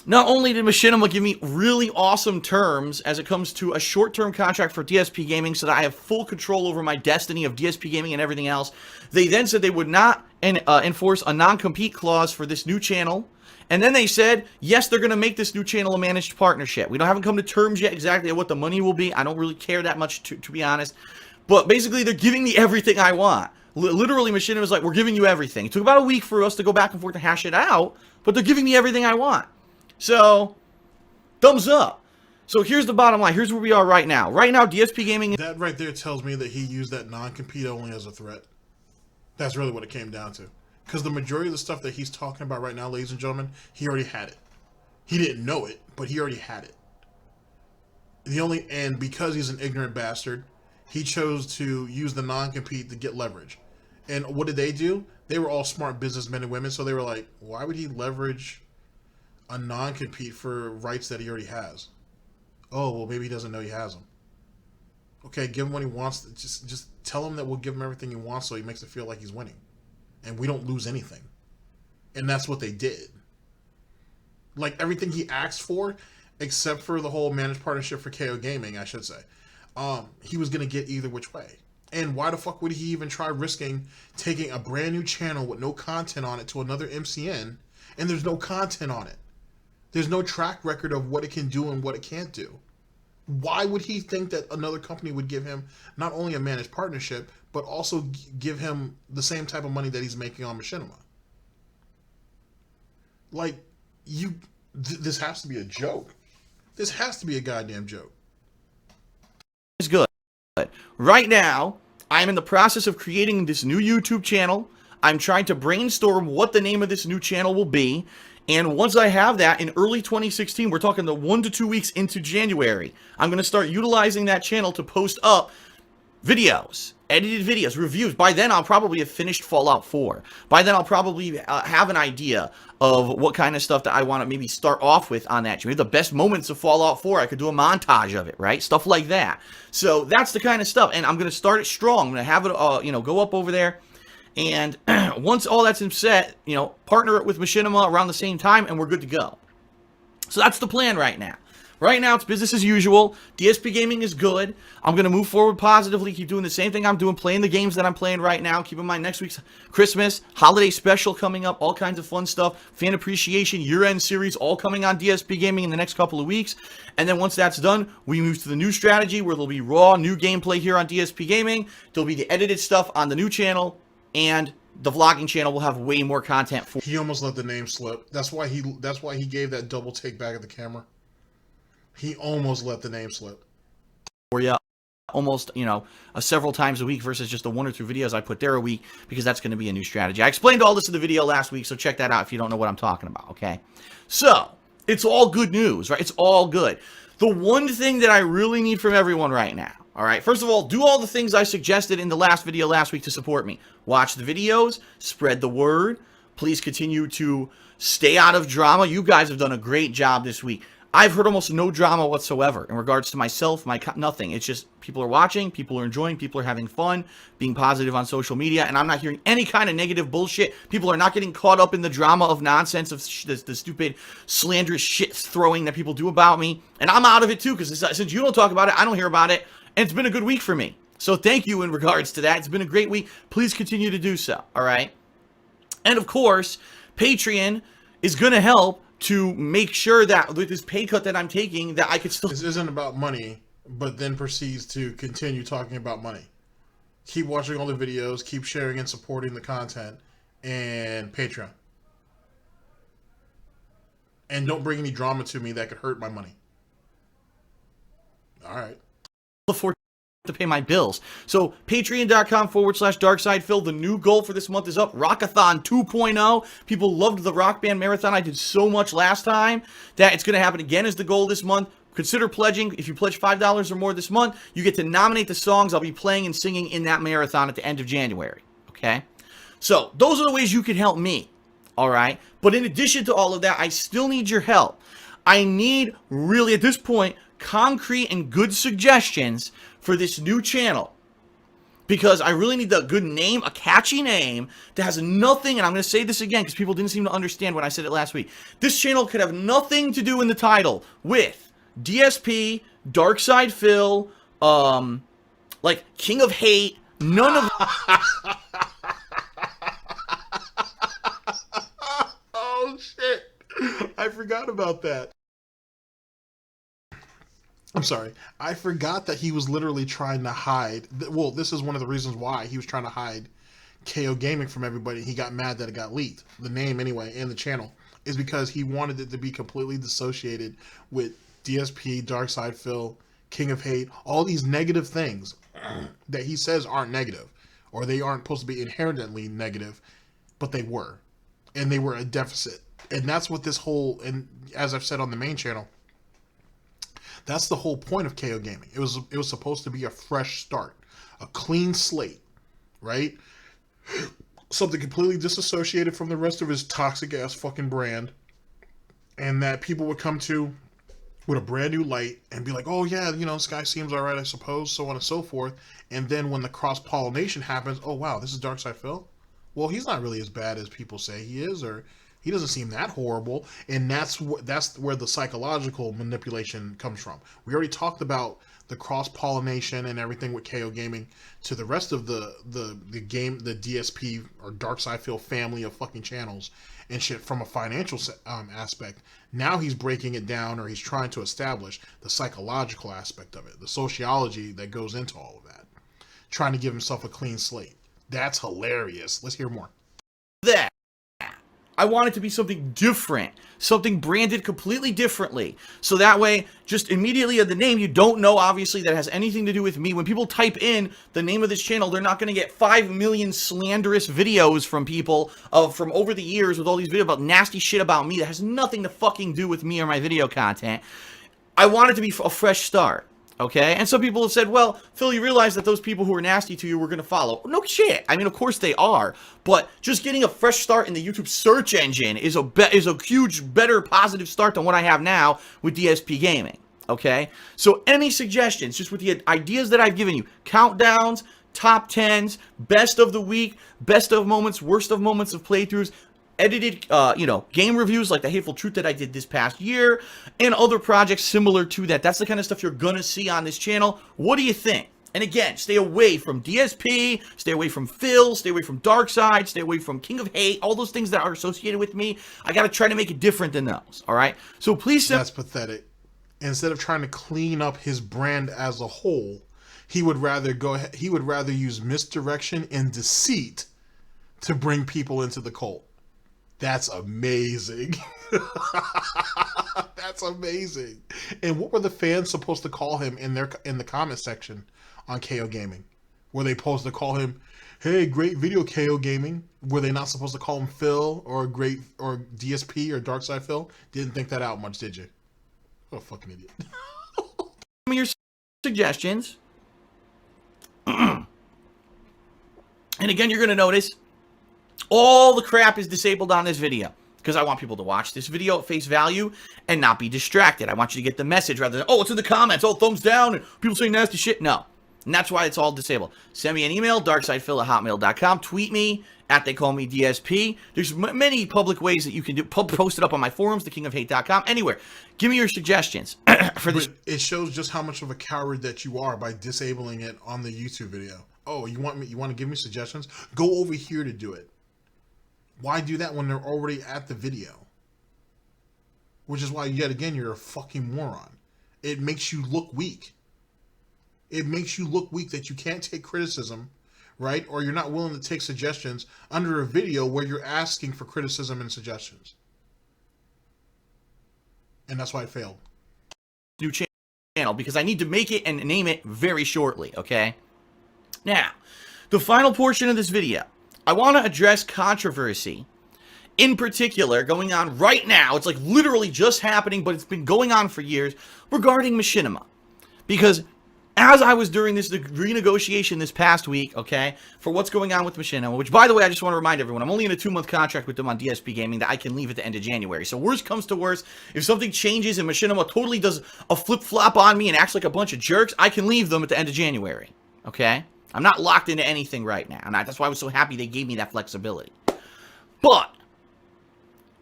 A: not only did Machinima give me really awesome terms as it comes to a short-term contract for DSP Gaming so that I have full control over my destiny of DSP Gaming and everything else, they then said they would not enforce a non-compete clause for this new channel. And then they said, yes, they're going to make this new channel a managed partnership. We haven't come to terms yet exactly of what the money will be. I don't really care that much, to be honest. But basically, they're giving me everything I want. Literally, Machinima was like, we're giving you everything. It took about a week for us to go back and forth to hash it out, but they're giving me everything I want. So, thumbs up. So here's the bottom line. Here's where we are right now. Right now, DSP Gaming...
B: That right there tells me that he used that non-compete only as a threat. That's really what it came down to. Because the majority of the stuff that he's talking about right now, ladies and gentlemen, he already had it. He didn't know it, but he already had it. And because he's an ignorant bastard, he chose to use the non-compete to get leverage. And what did they do? They were all smart businessmen and women, so they were like, why would he leverage a non-compete for rights that he already has? Oh, well, maybe he doesn't know he has them. Okay, give him what he wants. Just tell him that we'll give him everything he wants so he makes it feel like he's winning. And we don't lose anything. And that's what they did. Like, everything he asked for, except for the whole managed partnership for KO Gaming, I should say, he was going to get either which way. And why the fuck would he even try risking taking a brand new channel with no content on it to another MCN, and there's no content on it? There's no track record of what it can do and what it can't do. Why would he think that another company would give him not only a managed partnership, but also give him the same type of money that he's making on Machinima? Like, this has to be a joke. This has to be a goddamn joke.
A: It's good. Right now, I'm in the process of creating this new YouTube channel. I'm trying to brainstorm what the name of this new channel will be. And once I have that, in early 2016, we're talking the 1 to 2 weeks into January, I'm going to start utilizing that channel to post up videos, edited videos, reviews. By then, I'll probably have finished Fallout 4. By then, I'll probably have an idea of what kind of stuff that I want to maybe start off with on that channel. The best moments of Fallout 4, I could do a montage of it, right? Stuff like that. So that's the kind of stuff. And I'm going to start it strong. I'm going to have it, go up over there. And once all that's set, partner it with Machinima around the same time, and we're good to go. So that's the plan right now. Right now, it's business as usual. DSP Gaming is good. I'm going to move forward positively, keep doing the same thing I'm doing, playing the games that I'm playing right now. Keep in mind, next week's Christmas, holiday special coming up, all kinds of fun stuff. Fan appreciation, year-end series, all coming on DSP Gaming in the next couple of weeks. And then once that's done, we move to the new strategy where there'll be raw, new gameplay here on DSP Gaming. There'll be the edited stuff on the new channel. And the vlogging channel will have way more content for.
B: He almost let the name slip. That's why he gave that double take back at the camera. He almost let the name slip.
A: For you, almost several times a week versus just the 1 or 2 videos I put there a week, because that's going to be a new strategy. I explained all this in the video last week, so check that out if you don't know what I'm talking about. Okay, so it's all good news, right? It's all good. The one thing that I really need from everyone right now. All right, first of all, do all the things I suggested in the last video last week to support me. Watch the videos, spread the word. Please continue to stay out of drama. You guys have done a great job this week. I've heard almost no drama whatsoever in regards to myself, nothing. It's just people are watching, people are enjoying, people are having fun, being positive on social media, and I'm not hearing any kind of negative bullshit. People are not getting caught up in the drama of nonsense of the stupid slanderous shit throwing that people do about me. And I'm out of it too, because since you don't talk about it, I don't hear about it. And it's been a good week for me. So thank you in regards to that. It's been a great week. Please continue to do so. All right. And of course, Patreon is going to help to make sure that with this pay cut that I'm taking, that I could still.
B: This isn't about money, but then proceeds to continue talking about money. keep watching all the videos, keep sharing and supporting the content, and Patreon. And don't bring any drama to me that could hurt my money. All right.
A: Afford to pay my bills. So patreon.com/Darksydephil. The new goal for this month is up. Rockathon 2.0. People loved the Rock Band Marathon. I did so much last time that it's going to happen again as the goal this month. Consider pledging. If you pledge $5 or more this month, you get to nominate the songs I'll be playing and singing in that marathon at the end of January. Okay? So those are the ways you can help me. All right? But in addition to all of that, I still need your help. I need, really, at this point, concrete and good suggestions for this new channel, because I really need a good name, a catchy name that has nothing, and I'm going to say this again because people didn't seem to understand when I said it last week. This channel could have nothing to do in the title with DSP, Darksydephil, like King of Hate, none of
B: Oh shit, I forgot about that. I'm sorry. I forgot that he was literally trying to hide. Well, this is one of the reasons why he was trying to hide KO Gaming from everybody. He got mad that it got leaked. The name, anyway, and the channel is because he wanted it to be completely dissociated with DSP, Darksydephil, King of Hate, all these negative things that he says aren't negative, or they aren't supposed to be inherently negative, but they were. And they were a deficit. And that's what this whole, and as I've said on the main channel, that's the whole point of KO Gaming. It was supposed to be a fresh start, a clean slate, right? Something completely disassociated from the rest of his toxic ass fucking brand, and that people would come to with a brand new light and be like, oh yeah, you know, this guy seems alright, I suppose, so on and so forth. And then when the cross-pollination happens, oh wow, this is Darksydephil? Well, he's not really as bad as people say he is, or he doesn't seem that horrible. And that's where the psychological manipulation comes from. We already talked about the cross-pollination and everything with KO Gaming to the rest of the DSP or Darksydephil family of fucking channels and shit from a financial aspect. Now he's breaking it down, or he's trying to establish the psychological aspect of it, the sociology that goes into all of that, trying to give himself a clean slate. That's hilarious. Let's hear more.
A: that. I want it to be something different, something branded completely differently. So that way, just immediately at the name, you don't know, obviously, that has anything to do with me. When people type in the name of this channel, they're not going to get 5 million slanderous videos from people from over the years with all these videos about nasty shit about me that has nothing to fucking do with me or my video content. I want it to be a fresh start. Okay, and some people have said, well, Phil, you realize that those people who are nasty to you were going to follow. No shit. I mean, of course they are. But just getting a fresh start in the YouTube search engine is a huge, better, positive start than what I have now with DSP Gaming. Okay, so any suggestions, just with the ideas that I've given you, countdowns, top 10s, best of the week, best of moments, worst of moments of playthroughs, edited, game reviews like the Hateful Truth that I did this past year, and other projects similar to that. That's the kind of stuff you're gonna see on this channel. What do you think? And again, stay away from DSP, stay away from Phil, stay away from Darkside, stay away from King of Hate, all those things that are associated with me. I gotta try to make it different than those, all right? So please...
B: That's pathetic. Instead of trying to clean up his brand as a whole, he would rather use misdirection and deceit to bring people into the cult. That's amazing. That's amazing. And what were the fans supposed to call him in the comment section on KO Gaming? Were they supposed to call him, hey, great video KO Gaming? Were they not supposed to call him Phil or DSP or Darksydephil? Didn't think that out much, did you? What a fucking idiot.
A: Give me your suggestions. And again, you're going to notice all the crap is disabled on this video because I want people to watch this video at face value and not be distracted. I want you to get the message rather than, oh, it's in the comments, oh, thumbs down, and people saying nasty shit. No. And that's why it's all disabled. Send me an email, darksydephil@hotmail.com. Tweet me at they call me DSP. There's many public ways that you can do. Post it up on my forums, thekingofhate.com, anywhere. Give me your suggestions for this.
B: But it shows just how much of a coward that you are by disabling it on the YouTube video. Oh, you want to give me suggestions? Go over here to do it. Why do that when they're already at the video? Which is why, yet again, you're a fucking moron. It makes you look weak. It makes you look weak that you can't take criticism right? Or you're not willing to take suggestions under a video where you're asking for criticism and suggestions. And that's why it failed.
A: New channel, because I need to make it and name it very shortly, okay? Now, the final portion of this video, I want to address controversy, in particular, going on right now. It's like literally just happening, but it's been going on for years, regarding Machinima. Because as I was during this renegotiation this past week, okay, for what's going on with Machinima, which, by the way, I just want to remind everyone, I'm only in a 2-month contract with them on DSP Gaming that I can leave at the end of January. So worst comes to worst, if something changes and Machinima totally does a flip-flop on me and acts like a bunch of jerks, I can leave them at the end of January, okay? I'm not locked into anything right now, and that's why I was so happy they gave me that flexibility. But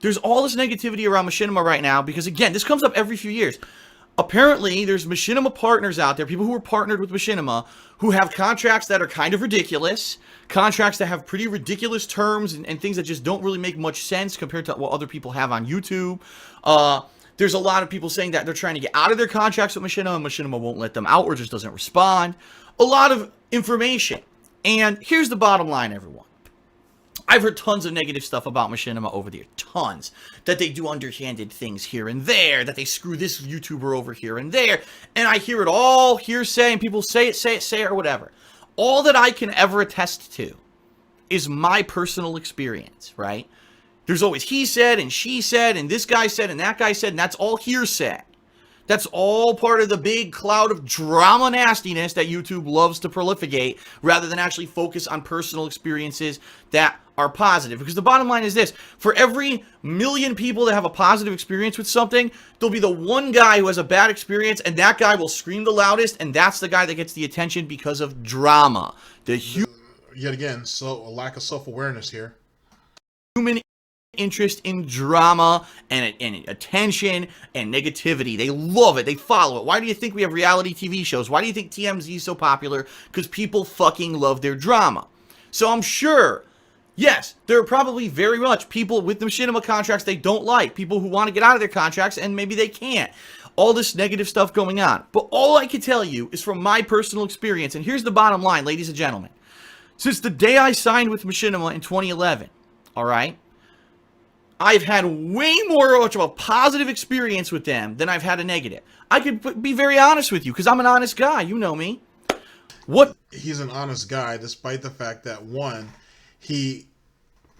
A: there's all this negativity around Machinima right now because, again, this comes up every few years. Apparently, there's Machinima partners out there, people who are partnered with Machinima, who have contracts that are kind of ridiculous, contracts that have pretty ridiculous terms and things that just don't really make much sense compared to what other people have on YouTube. There's a lot of people saying that they're trying to get out of their contracts with Machinima, and Machinima won't let them out or just doesn't respond. A lot of information. And here's the bottom line, everyone. I've heard tons of negative stuff about Machinima over the years. Tons. That they do underhanded things here and there. That they screw this YouTuber over here and there. And I hear it all hearsay and people say it, or whatever. All that I can ever attest to is my personal experience, right? There's always he said and she said and this guy said and that guy said, and that's all hearsay. That's all part of the big cloud of drama nastiness that YouTube loves to proliferate rather than actually focus on personal experiences that are positive. Because the bottom line is this, for every million people that have a positive experience with something, there'll be the one guy who has a bad experience and that guy will scream the loudest and that's the guy that gets the attention because of drama.
B: Yet again, so a lack of self-awareness here.
A: Human interest in drama and attention and negativity. They love it. They follow it. Why do you think we have reality TV shows? Why do you think TMZ is so popular? Because people fucking love their drama. So I'm sure, yes, there are probably very much people with the Machinima contracts they don't like. People who want to get out of their contracts and maybe they can't. All this negative stuff going on. But all I can tell you is from my personal experience, and here's the bottom line, ladies and gentlemen. Since the day I signed with Machinima in 2011, all right, I've had way more much of a positive experience with them than I've had a negative. I could be very honest with you because I'm an honest guy. You know me.
B: He's an honest guy, despite the fact that, one, he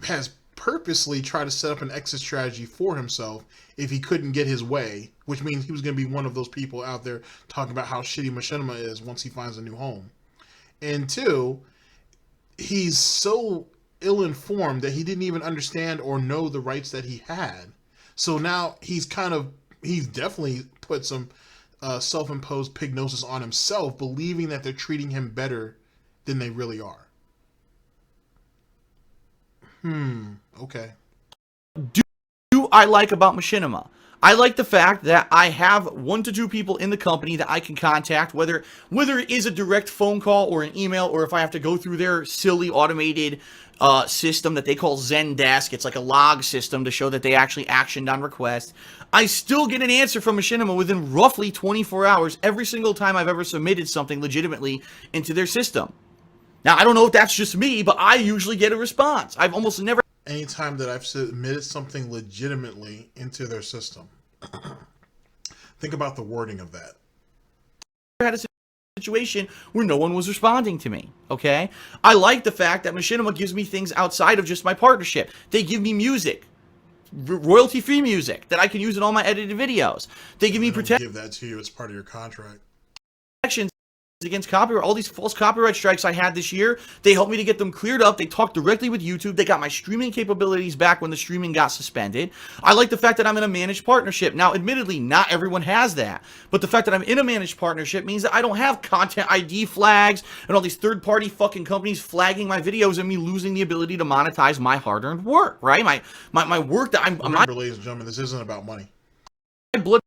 B: has purposely tried to set up an exit strategy for himself if he couldn't get his way, which means he was going to be one of those people out there talking about how shitty Machinima is once he finds a new home. And two, he's so ill-informed that he didn't even understand or know the rights that he had. So now he's definitely put some self-imposed pignosis on himself, believing that they're treating him better than they really are. Okay.
A: Do I like about Machinima? I like the fact that I have 1 to 2 people in the company that I can contact, whether it is a direct phone call or an email, or if I have to go through their silly automated system that they call Zendesk. It's like a log system to show that they actually actioned on request. I still get an answer from Machinima within roughly 24 hours every single time I've ever submitted something legitimately into their system. Now, I don't know if that's just me, but I usually get a response. I've almost never...
B: Anytime that I've submitted something legitimately into their system, think about the wording of that.
A: I had a situation where no one was responding to me, okay? I like the fact that Machinima gives me things outside of just my partnership. They give me music, royalty-free music, that I can use in all my edited videos. They give me protection.
B: Give that to you as part of your contract.
A: Against copyright, all these false copyright strikes I had this year, they helped me to get them cleared up. They talked directly with YouTube. They got my streaming capabilities back when the streaming got suspended. I like the fact that I'm in a managed partnership. Now, admittedly, not everyone has that, but the fact that I'm in a managed partnership means that I don't have content ID flags and all these third-party fucking companies flagging my videos and me losing the ability to monetize my hard-earned work, right? My work that
B: Remember, ladies and gentlemen, this isn't about money.
A: My blood,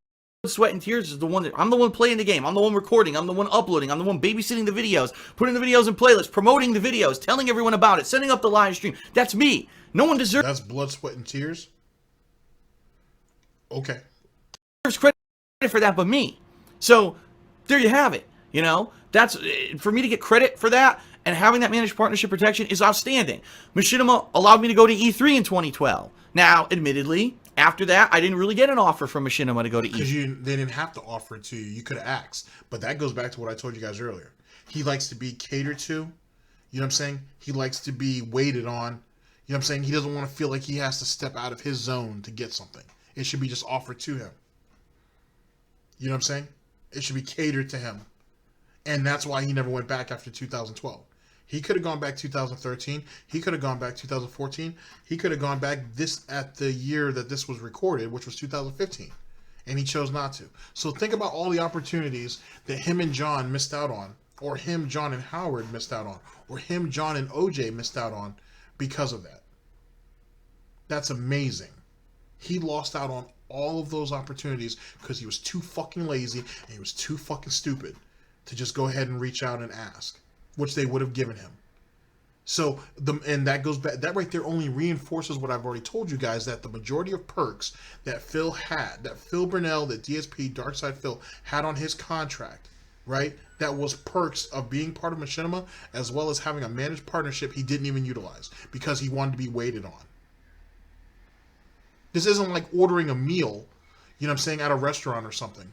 A: sweat, and tears is the one that I'm the one playing the game. I'm the one recording. I'm the one uploading. I'm the one babysitting the videos, putting the videos in playlists, promoting the videos, telling everyone about it, setting up the live stream. That's me. No one deserves...
B: That's blood, sweat, and tears? Okay.
A: Credit for that but me. So there you have it. You know, that's for me to get credit for that And having that managed partnership protection is outstanding. Machinima allowed me to go to E3 in 2012. Now, admittedly, after that, I didn't really get an offer from Machinima to go to E3.
B: Because they didn't have to offer it to you. You could have asked. But that goes back to what I told you guys earlier. He likes to be catered to. You know what I'm saying? He likes to be waited on. You know what I'm saying? He doesn't want to feel like he has to step out of his zone to get something. It should be just offered to him. You know what I'm saying? It should be catered to him. And that's why he never went back after 2012. He could have gone back 2013. He could have gone back 2014. He could have gone back at the year that this was recorded, which was 2015. And he chose not to. So think about all the opportunities that him and John missed out on, or him, John, and Howard missed out on, or him, John, and OJ missed out on because of that. That's amazing. He lost out on all of those opportunities because he was too fucking lazy and he was too fucking stupid to just go ahead and reach out and ask, which they would have given him. So, and that goes back, that right there only reinforces what I've already told you guys, that the majority of perks that Phil Burnell, that DSP, Darksydephil had on his contract, right? That was perks of being part of Machinima, as well as having a managed partnership he didn't even utilize because he wanted to be waited on. This isn't like ordering a meal, you know what I'm saying, at a restaurant or something.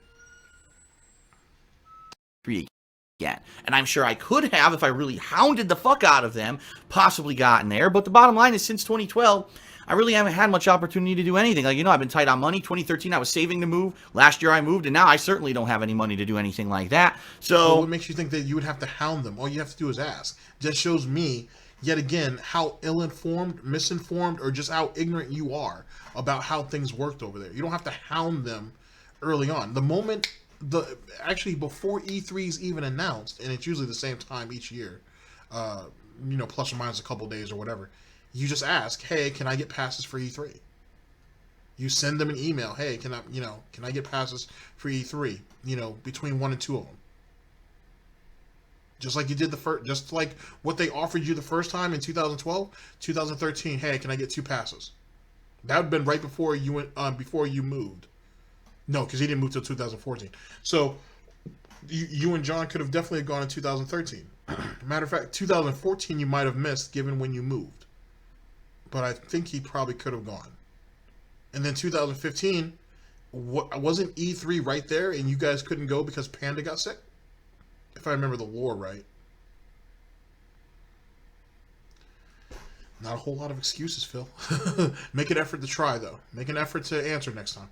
A: Again. And I'm sure I could have, if I really hounded the fuck out of them, possibly gotten there. But the bottom line is, since 2012, I really haven't had much opportunity to do anything. Like, you know, I've been tight on money. 2013, I was saving to move. Last year, I moved. And now I certainly don't have any money to do anything like that. So,
B: well, what makes you think that you would have to hound them? All you have to do is ask. Just shows me, yet again, how ill-informed, misinformed, or just how ignorant you are about how things worked over there. You don't have to hound them early on. The moment, actually before E3 is even announced, and it's usually the same time each year, you know, plus or minus a couple days or whatever, you just ask, hey, can I get passes for E3? You send them an email, hey, can I get passes for E3? You know, between 1 and 2 of them. Just like you did just like what they offered you the first time in 2012, 2013. Hey, can I get 2 passes? That would have been right before you went, before you moved. No, because he didn't move till 2014. So you and John could have definitely gone in 2013. Matter of fact, 2014 you might have missed given when you moved. But I think he probably could have gone. And then 2015, wasn't E3 right there and you guys couldn't go because Panda got sick? If I remember the lore right. Not a whole lot of excuses, Phil. Make an effort to try, though. Make an effort to answer next time.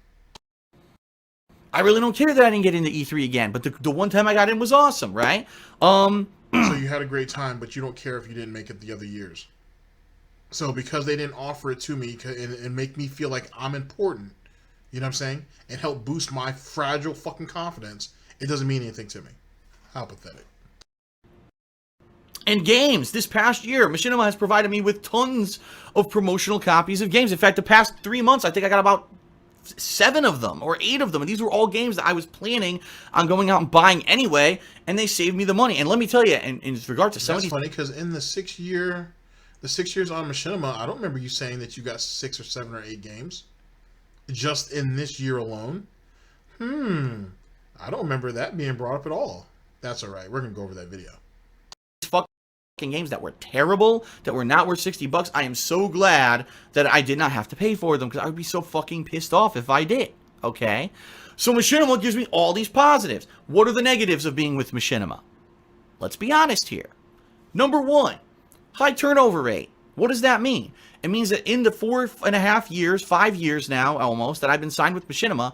A: I really don't care that I didn't get into E3 again, but the one time I got in was awesome, right? So
B: you had a great time, but you don't care if you didn't make it the other years. So because they didn't offer it to me and make me feel like I'm important, you know what I'm saying? And help boost my fragile fucking confidence, it doesn't mean anything to me. How pathetic.
A: And games. This past year, Machinima has provided me with tons of promotional copies of games. In fact, the past 3 months, I think I got about 7 of them or 8 of them. And these were all games that I was planning on going out and buying anyway, and they saved me the money. And let me tell you, in regard to some of these...
B: That's funny, because in the 6 years on Machinima, I don't remember you saying that you got 6 or 7 or 8 games. Just in this year alone. I don't remember that being brought up at all. That's alright. We're going to go over that video.
A: Games that were terrible, that were not worth $60. I am so glad that I did not have to pay for them, because I would be so fucking pissed off if I did. Okay? So Machinima gives me all these positives. What are the negatives of being with Machinima? Let's be honest here. Number 1, high turnover rate. What does that mean? It means that in the 4.5 years, 5 years now almost, that I've been signed with Machinima,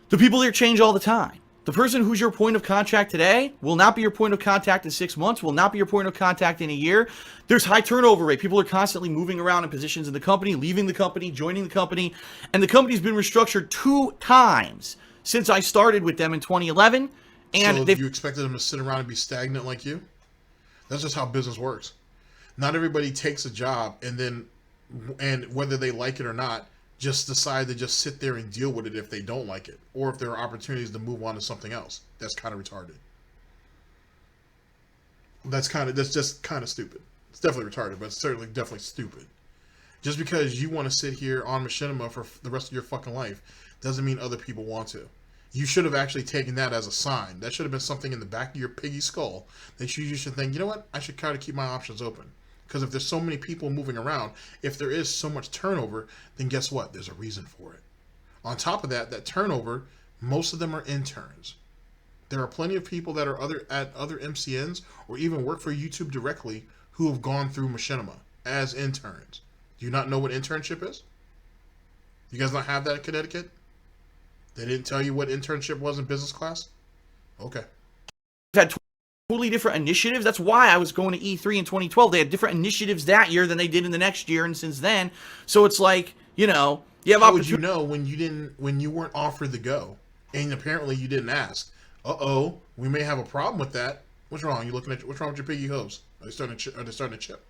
A: the people here change all the time. The person who's your point of contact today will not be your point of contact in 6 months, will not be your point of contact in a year. There's high turnover rate. People are constantly moving around in positions in the company, leaving the company, joining the company. And the company's been restructured 2 times since I started with them in 2011. And
B: so you expected them to sit around and be stagnant like you? That's just how business works. Not everybody takes a job and whether they like it or not, just decide to just sit there and deal with it if they don't like it, or if there are opportunities to move on to something else. That's kind of retarded. That's just kind of stupid. It's definitely retarded, but it's certainly definitely stupid. Just because you want to sit here on Machinima for the rest of your fucking life doesn't mean other people want to. You should have actually taken that as a sign. That should have been something in the back of your piggy skull that you should think, you know what, I should kind of keep my options open. Because if there's so many people moving around, if there is so much turnover, then guess what? There's a reason for it. On top of that, that turnover, most of them are interns. There are plenty of people that are at other MCNs or even work for YouTube directly who have gone through Machinima as interns. Do you not know what internship is? You guys not have that in Connecticut? They didn't tell you what internship was in business class? Okay.
A: We've had totally different initiatives. That's why I was going to E3 in 2012. They had different initiatives that year than they did in the next year and since then. So it's like, you know, you have
B: How would you know when you weren't offered the go? And apparently you didn't ask. Uh-oh, we may have a problem with that. What's wrong? What's wrong with your piggy hooves? Are they starting to chip?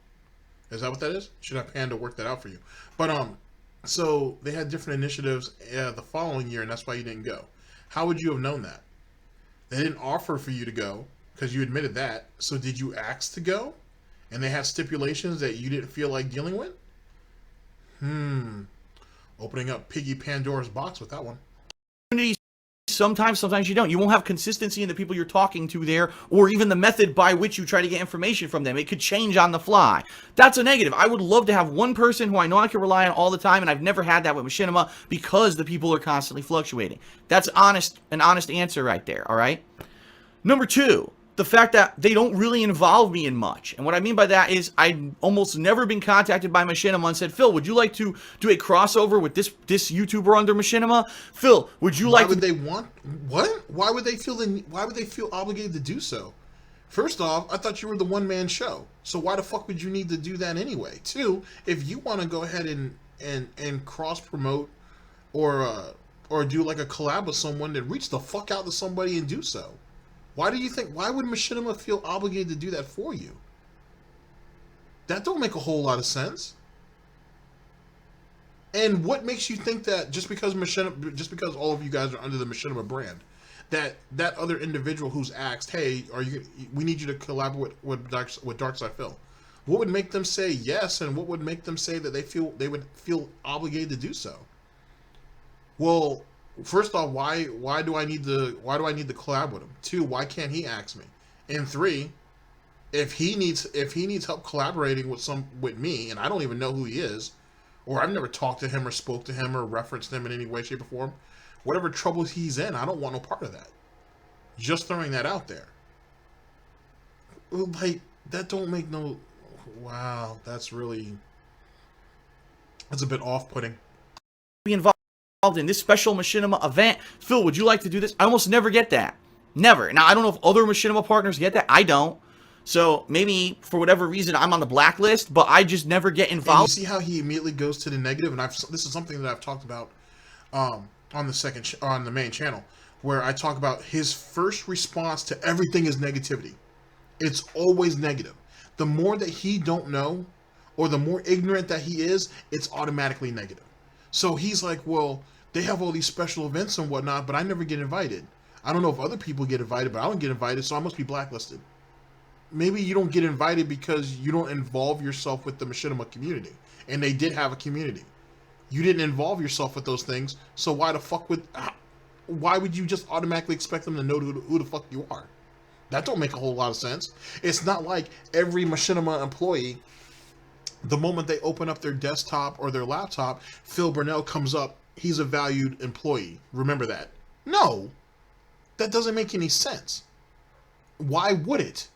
B: Is that what that is? You should have Panda work that out for you. But so they had different initiatives the following year, and that's why you didn't go. How would you have known that? They didn't offer for you to go because you admitted that. So did you ask to go? And they had stipulations that you didn't feel like dealing with? Opening up Piggy Pandora's box with that one.
A: Sometimes you don't. You won't have consistency in the people you're talking to there, or even the method by which you try to get information from them. It could change on the fly. That's a negative. I would love to have one person who I know I can rely on all the time, and I've never had that with Machinima because the people are constantly fluctuating. That's an honest answer right there, all right? Number two, the fact that they don't really involve me in much. And what I mean by that is I've almost never been contacted by Machinima and said, Phil, would you like to do a crossover with this YouTuber under Machinima? Phil, would you like to...
B: Why would they want... What? Why would they feel obligated to do so? First off, I thought you were the one-man show. So why the fuck would you need to do that anyway? Two, if you want to go ahead and cross-promote or do like a collab with someone, then reach the fuck out to somebody and do so. Why would Machinima feel obligated to do that for you? That don't make a whole lot of sense. And what makes you think that just because all of you guys are under the Machinima brand, that other individual who's asked, hey, we need you to collaborate with Darksydephil, what would make them say yes, and what would make them say that they would feel obligated to do so? Well, first off, why do I need to collab with him? Two, why can't he ask me? And three, if he needs help collaborating with me, and I don't even know who he is, or I've never talked to him or spoke to him or referenced him in any way, shape, or form, whatever trouble he's in, I don't want no part of that. Just throwing that out there. Like, that don't make no... Wow, that's a bit off-putting.
A: Be involved in this special Machinima event. Phil, would you like to do this? I almost never get that. Never. Now, I don't know if other Machinima partners get that. I don't. So maybe for whatever reason I'm on the blacklist, but I just never get involved.
B: And you see how he immediately goes to the negative, and this is something that I've talked about on the main channel, where I talk about his first response to everything is negativity. It's always negative. The more that he don't know, or the more ignorant that he is, it's automatically negative. So he's like, well, they have all these special events and whatnot, but I never get invited. I don't know if other people get invited, but I don't get invited, so I must be blacklisted. Maybe you don't get invited because you don't involve yourself with the Machinima community. And they did have a community. You didn't involve yourself with those things, so why would you just automatically expect them to know who the fuck you are? That don't make a whole lot of sense. It's not like every Machinima employee, the moment they open up their desktop or their laptop, Phil Burnell comes up, he's a valued employee. Remember that. No, that doesn't make any sense. Why would it?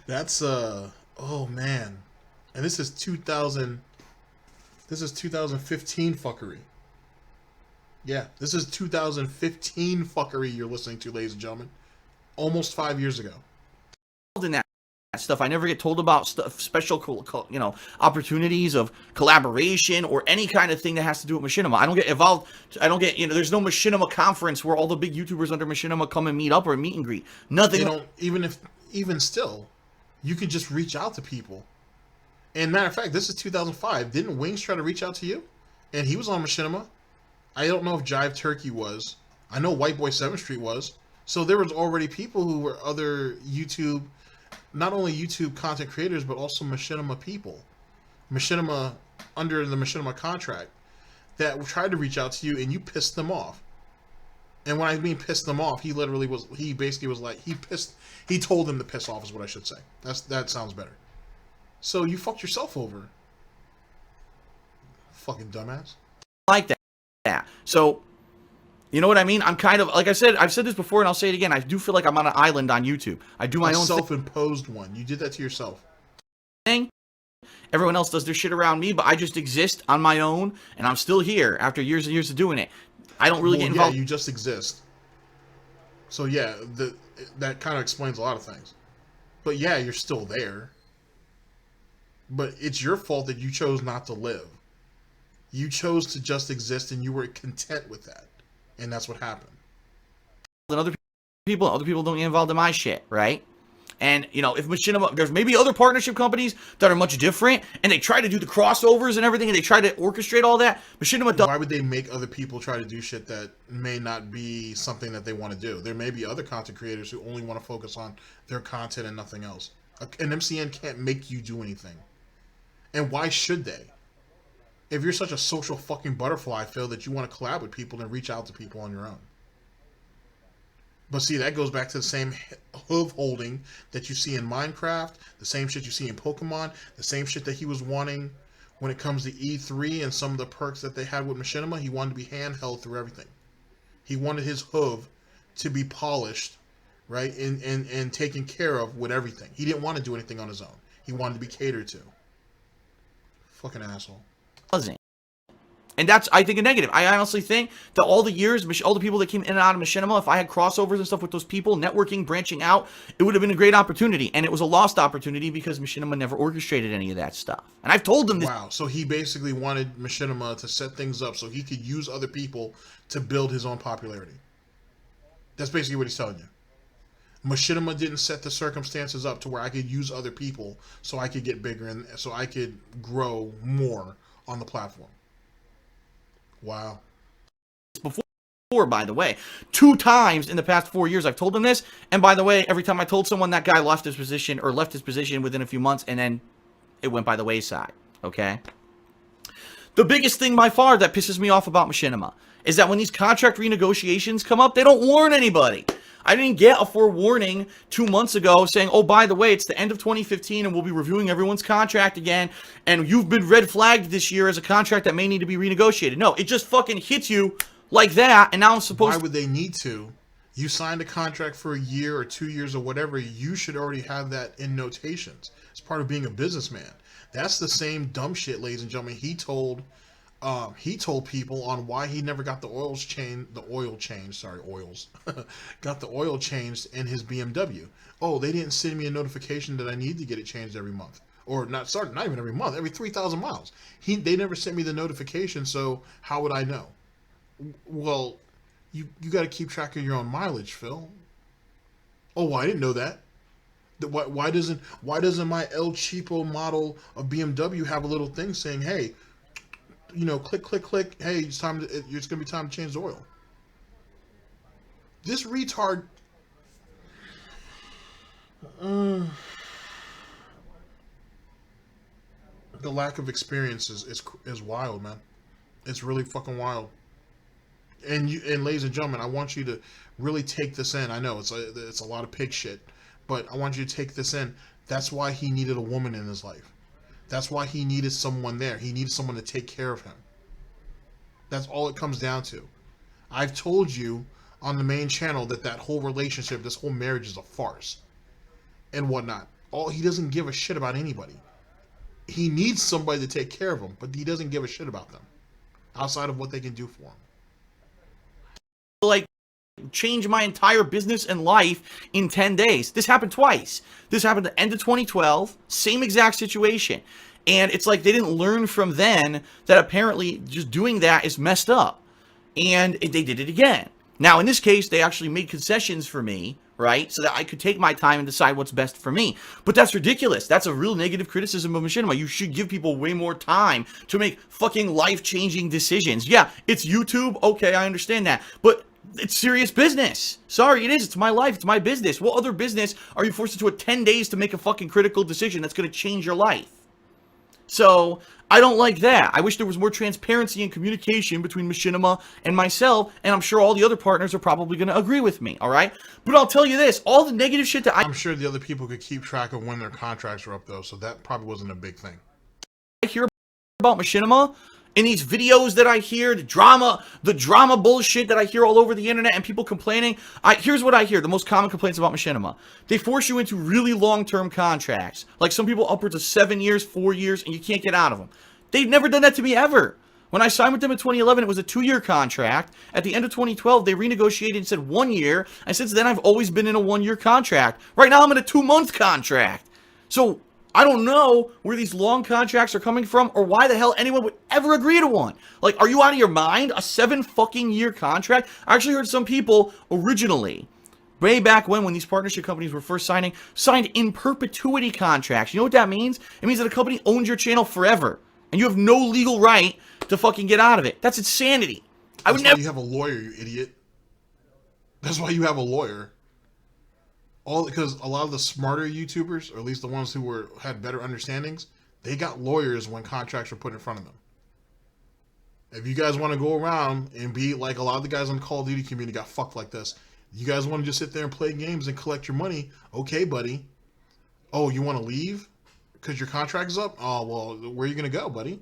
B: That's oh man. And this is 2015 fuckery. Yeah, this is 2015 fuckery you're listening to, ladies and gentlemen. Almost 5 years ago.
A: In that stuff, I never get told about special, opportunities of collaboration or any kind of thing that has to do with Machinima. I don't get involved. I don't get, there's no Machinima conference where all the big YouTubers under Machinima come and meet up or meet and greet. Nothing.
B: Even still, you could just reach out to people. And matter of fact, this is 2005. Didn't Wings try to reach out to you? And he was on Machinima. I don't know if Jive Turkey was. I know White Boy 7th Street was. So there was already people who were other YouTube, not only YouTube content creators, but also Machinima people. Machinima under the Machinima contract that tried to reach out to you, and you pissed them off. And when I mean pissed them off, he basically was like, he told them to piss off is what I should say. That sounds better. So you fucked yourself over. Fucking dumbass.
A: Like that. Yeah. So, you know what I mean? I'm kind of, like I said, I've said this before and I'll say it again. I do feel like I'm on an island on YouTube. I do my own
B: self-imposed one. You did that to yourself.
A: Thing. Everyone else does their shit around me, but I just exist on my own, and I'm still here after years and years of doing it. I don't really get involved.
B: Yeah, you just exist. So yeah, that kind of explains a lot of things. But yeah, you're still there. But it's your fault that you chose not to live. You chose to just exist, and you were content with that. And that's what happened.
A: And other people don't get involved in my shit, right? And, you know, if Machinima, there's maybe other partnership companies that are much different, and they try to do the crossovers and everything, and they try to orchestrate all that. Machinima does.
B: Why would they make other people try to do shit that may not be something that they want to do? There may be other content creators who only want to focus on their content and nothing else. An MCN can't make you do anything. And why should they? If you're such a social fucking butterfly, Phil, that you want to collab with people and reach out to people on your own. But see, that goes back to the same hoof holding that you see in Minecraft, the same shit you see in Pokemon, the same shit that he was wanting when it comes to E3 and some of the perks that they had with Machinima. He wanted to be handheld through everything. He wanted his hoof to be polished, right, and taken care of with everything. He didn't want to do anything on his own. He wanted to be catered to. Fucking asshole.
A: And that's, I think, a negative. I honestly think that all the years, all the people that came in and out of Machinima, if I had crossovers and stuff with those people, networking, branching out, it would have been a great opportunity. And it was a lost opportunity because Machinima never orchestrated any of that stuff. And I've told them this.
B: Wow, so he basically wanted Machinima to set things up so he could use other people to build his own popularity. That's basically what he's telling you. Machinima didn't set the circumstances up to where I could use other people so I could get bigger and so I could grow more on the platform. Wow.
A: Before, by the way, 2 times in the past 4 years I've told him this, and by the way, every time I told someone, that guy left his position within a few months, and then it went by the wayside, okay? The biggest thing by far that pisses me off about Machinima is that when these contract renegotiations come up, they don't warn anybody. I didn't get a forewarning 2 months ago saying, oh, by the way, it's the end of 2015 and we'll be reviewing everyone's contract again, and you've been red flagged this year as a contract that may need to be renegotiated. No, it just fucking hits you like that, and now I'm supposed
B: Why would they need to? You signed a contract for a year or 2 years or whatever. You should already have that in notations. It's part of being a businessman. That's the same dumb shit, ladies and gentlemen. He told people on why he never got the oil changed, got the oil changed in his BMW. Oh, they didn't send me a notification that I need to get it changed every month. Or not even every month, every 3,000 miles. They never sent me the notification, so how would I know? Well, you got to keep track of your own mileage, Phil. Oh, well, I didn't know that. Why doesn't my El Cheapo model of BMW have a little thing saying, hey, you know, click, click, click. Hey, it's gonna be time to change the oil. This retard. The lack of experience is wild, man. It's really fucking wild. And ladies and gentlemen, I want you to really take this in. I know it's a lot of pig shit, but I want you to take this in. That's why he needed a woman in his life. That's why he needed someone there. He needed someone to take care of him. That's all it comes down to. I've told you on the main channel that whole relationship, this whole marriage is a farce and whatnot. He doesn't give a shit about anybody. He needs somebody to take care of him, but he doesn't give a shit about them outside of what they can do for him.
A: Like, change my entire business and life in 10 days. This happened twice. This happened at the end of 2012, same exact situation. And it's like they didn't learn from then that apparently just doing that is messed up. And they did it again. Now, in this case, they actually made concessions for me, right? So that I could take my time and decide what's best for me. But that's ridiculous. That's a real negative criticism of Machinima. You should give people way more time to make fucking life-changing decisions. Yeah, it's YouTube. Okay, I understand that. But it's serious business. Sorry, it is. It's my life. It's my business. What other business are you forced into 10 days to make a fucking critical decision that's going to change your life? So I don't like that. I wish there was more transparency and communication between Machinima and myself, and I'm sure all the other partners are probably going to agree with me, all right? But I'll tell you this, all the negative shit that
B: I'm sure the other people could keep track of when their contracts were up, though, so that probably wasn't a big thing.
A: I hear about Machinima in these videos that I hear, the drama bullshit that I hear all over the internet and people complaining. Here's what I hear, the most common complaints about Machinima. They force you into really long-term contracts. Like some people upwards of 7 years, 4 years, and you can't get out of them. They've never done that to me ever. When I signed with them in 2011, it was a 2-year contract. At the end of 2012, they renegotiated and said 1 year. And since then, I've always been in a 1-year contract. Right now, I'm in a 2-month contract. So I don't know where these long contracts are coming from or why the hell anyone would ever agree to one. Like, are you out of your mind? A 7-fucking-year contract? I actually heard some people originally, way back when these partnership companies were first signed in perpetuity contracts. You know what that means? It means that a company owns your channel forever, and you have no legal right to fucking get out of it. That's insanity.
B: That's why you have a lawyer, you idiot. That's why you have a lawyer. All because a lot of the smarter YouTubers, or at least the ones who had better understandings, they got lawyers when contracts were put in front of them. If you guys want to go around and be like a lot of the guys on the Call of Duty community got fucked like this, you guys want to just sit there and play games and collect your money, okay, buddy. Oh, you want to leave because your contract is up? Oh, well, where are you gonna go, buddy?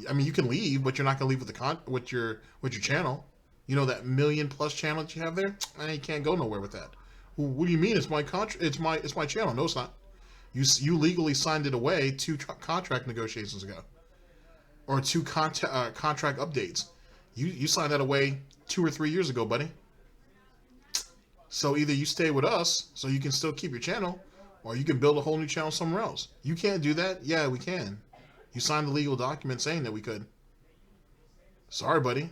B: I mean, you can leave, but you're not gonna leave with your channel. You know that 1 million+ channel that you have there? You can't go nowhere with that. What do you mean? It's my contract. It's my channel. No, it's not. You legally signed it away 2 contract negotiations ago, or 2 contract updates. You signed that away 2 or 3 years ago, buddy. So either you stay with us, so you can still keep your channel, or you can build a whole new channel somewhere else. You can't do that. Yeah, we can. You signed the legal document saying that we could. Sorry, buddy.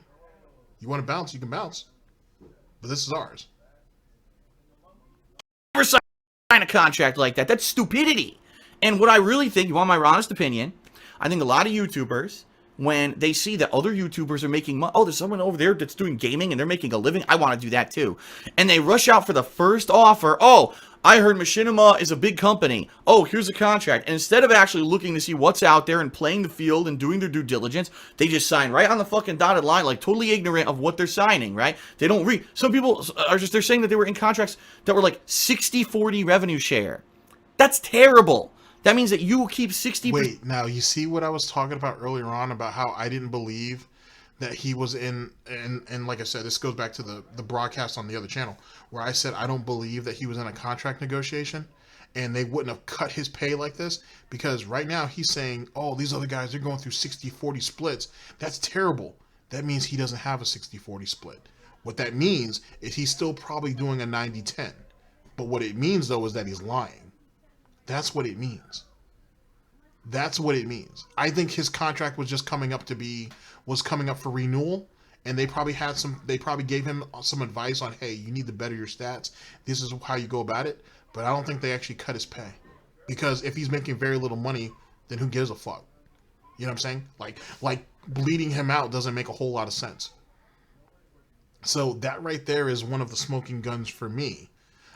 B: You want to bounce? You can bounce, but this is ours.
A: Never sign a contract like that. That's stupidity. And what I really think, you want my honest opinion, I think a lot of YouTubers, when they see that other YouTubers are making money, oh, there's someone over there that's doing gaming and they're making a living, I want to do that too. And they rush out for the first offer. Oh, I heard Machinima is a big company. Oh, here's a contract. And instead of actually looking to see what's out there and playing the field and doing their due diligence, they just sign right on the fucking dotted line, like totally ignorant of what they're signing, right? They don't read. Some people are just, they're saying that they were in contracts that were like 60-40 revenue share. That's terrible. That means that you will keep 60%.
B: Wait, now you see what I was talking about earlier on about how I didn't believe that he was in, and like I said, this goes back to the broadcast on the other channel where I said I don't believe that he was in a contract negotiation and they wouldn't have cut his pay like this, because right now he's saying, oh, these other guys, they're going through 60-40 splits. That's terrible. That means he doesn't have a 60-40 split. What that means is he's still probably doing a 90-10. But what it means, though, is that he's lying. That's what it means. That's what it means. I think his contract was just coming up for renewal, and they probably gave him some advice on, hey, you need to better your stats. This is how you go about it. But I don't think they actually cut his pay, because if he's making very little money, then who gives a fuck? You know what I'm saying? Like bleeding him out doesn't make a whole lot of sense. So that right there is one of the smoking guns for me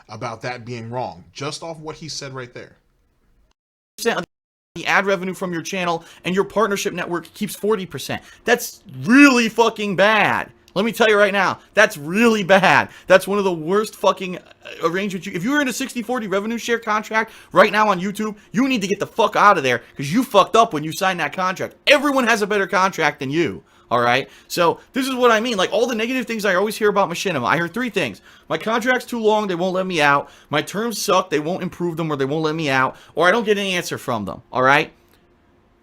B: about that being wrong, just off what he said right there.
A: The ad revenue from your channel and your partnership network keeps 40%. That's really fucking bad. Let me tell you right now, that's really bad. That's one of the worst fucking arrangements. If you're in a 60-40 revenue share contract right now on YouTube, you need to get the fuck out of there, because you fucked up when you signed that contract. Everyone has a better contract than you. All right, so this is what I mean. Like, all the negative things I always hear about Machinima, I hear 3 things. My contract's too long, they won't let me out. My terms suck, they won't improve them, or they won't let me out. Or I don't get any answer from them, all right?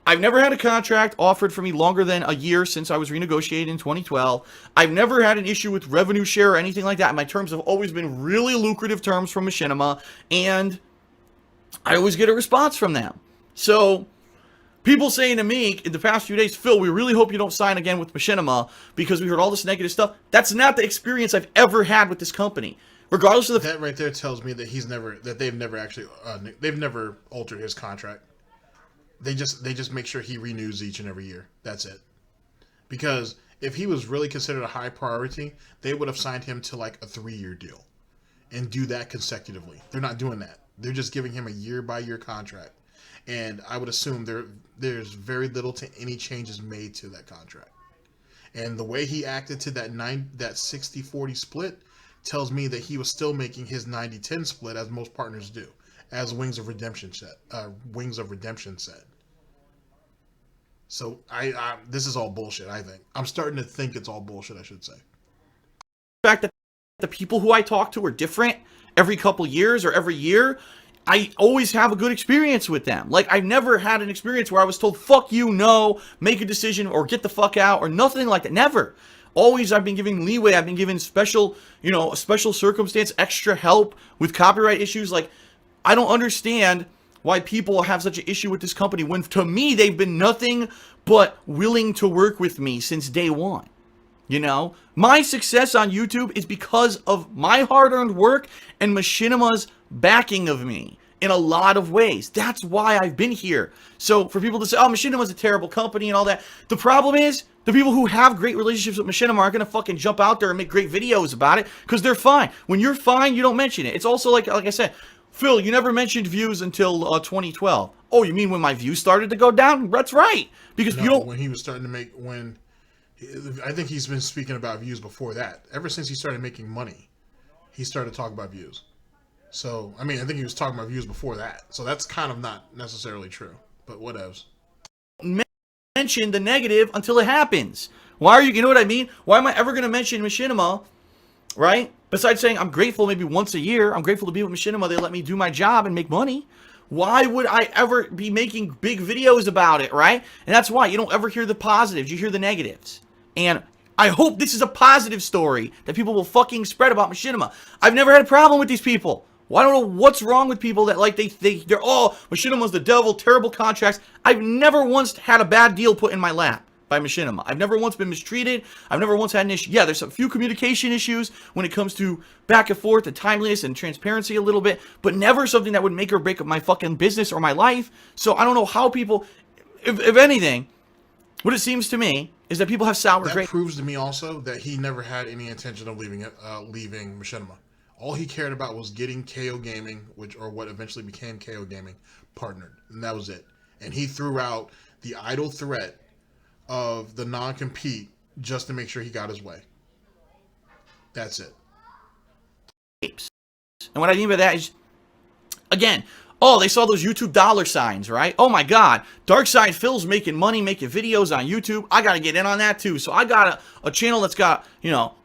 A: I've never had a contract offered for me longer than a year since I was renegotiated in 2012. I've never had an issue with revenue share or anything like that. My terms have always been really lucrative terms from Machinima, and I always get a response from them. So people saying to me in the past few days, Phil, we really hope you don't sign again with Machinima because we heard all this negative stuff. That's not the experience I've ever had with this company. Regardless of the...
B: That right there tells me that they've never altered his contract. They just make sure he renews each and every year. That's it. Because if he was really considered a high priority, they would have signed him to like a 3-year deal and do that consecutively. They're not doing that. They're just giving him a year-by-year contract. and I would assume there's very little to any changes made to that contract. And the way he acted to that 60-40 split tells me that he was still making his 90-10 split, as most partners do, as Wings of Redemption said. So this is all bullshit. I think I'm starting to think it's all bullshit. I should say.
A: The fact that the people who I talk to are different every couple years or every year, I always have a good experience with them. Like, I've never had an experience where I was told, fuck you, no, make a decision, or get the fuck out, or nothing like that. Never. Always I've been given leeway. I've been given special, a special circumstance, extra help with copyright issues. Like, I don't understand why people have such an issue with this company when, to me, they've been nothing but willing to work with me since day one. My success on YouTube is because of my hard-earned work and Machinima's backing of me in a lot of ways. That's why I've been here. So for people to say, oh, Machinima's a terrible company and all that, the problem is the people who have great relationships with Machinima aren't going to fucking jump out there and make great videos about it because they're fine. When you're fine, you don't mention it. It's also like I said, Phil, you never mentioned views until 2012. Oh, you mean when my views started to go down? That's right. Because
B: no,
A: you don't...
B: when he was starting to make... I think he's been speaking about views before that. Ever since he started making money, he started talking about views. So, I think he was talking about views before that. So that's kind of not necessarily true. But whatevs.
A: Mention the negative until it happens. Why are you know what I mean? Why am I ever going to mention Machinima, right? Besides saying I'm grateful maybe once a year. I'm grateful to be with Machinima. They let me do my job and make money. Why would I ever be making big videos about it, right? And that's why you don't ever hear the positives. You hear the negatives. And I hope this is a positive story that people will fucking spread about Machinima. I've never had a problem with these people. Well, I don't know what's wrong with people that like they're all Machinima's the devil, terrible contracts. I've never once had a bad deal put in my lap by Machinima. I've never once been mistreated. I've never once had an issue. Yeah, there's a few communication issues when it comes to back and forth and timeliness and transparency a little bit, but never something that would make or break up my fucking business or my life. So I don't know how people, if anything, what it seems to me is that people have sour grapes.
B: That proves to me also that he never had any intention of leaving Machinima. All he cared about was getting KO Gaming, or what eventually became KO Gaming, partnered, and that was it. And he threw out the idle threat of the non-compete just to make sure he got his way. That's it.
A: And what I mean by that is, again, oh, they saw those YouTube dollar signs, right? Oh my God, Darksydephil's making money, making videos on YouTube. I gotta get in on that too. So I got a channel that's got,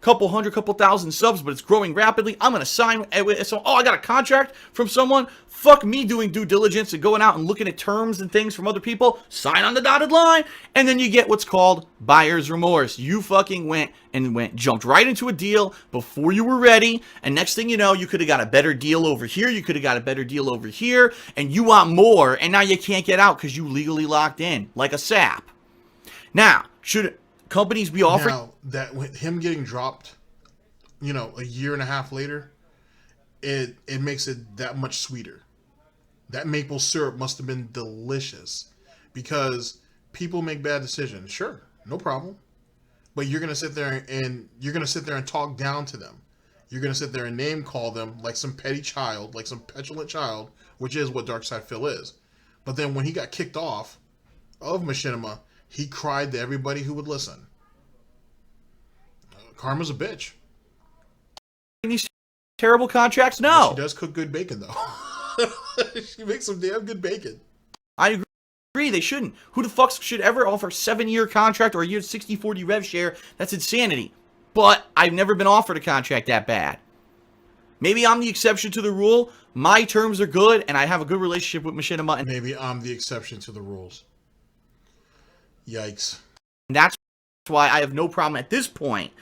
A: couple hundred, couple thousand subs, but it's growing rapidly. I'm gonna sign. So, oh, I got a contract from someone. Fuck me doing due diligence and going out and looking at terms and things from other people. Sign on the dotted line. And then you get what's called buyer's remorse. You fucking jumped right into a deal before you were ready. And next thing you know, you could have got a better deal over here. You could have got a better deal over here. And you want more. And now you can't get out because you legally locked in like a sap. Now, should companies be offering...
B: Now, that with him getting dropped, a year and a half later, it makes it that much sweeter. That maple syrup must have been delicious because people make bad decisions. Sure, no problem. But you're gonna sit there and talk down to them. You're gonna sit there and name call them like some petty child, like some petulant child, which is what Darksydephil is. But then when he got kicked off of Machinima, he cried to everybody who would listen. Karma's a bitch.
A: These terrible contracts? No.
B: But she does cook good bacon, though. She makes some damn good bacon.
A: I agree. They shouldn't. Who the fuck should ever offer a 7-year contract or a year 60-40 rev share? That's insanity. But I've never been offered a contract that bad. Maybe I'm the exception to the rule. My terms are good, and I have a good relationship with Machinima. And
B: maybe I'm the exception to the rules. Yikes.
A: And that's why I have no problem at this point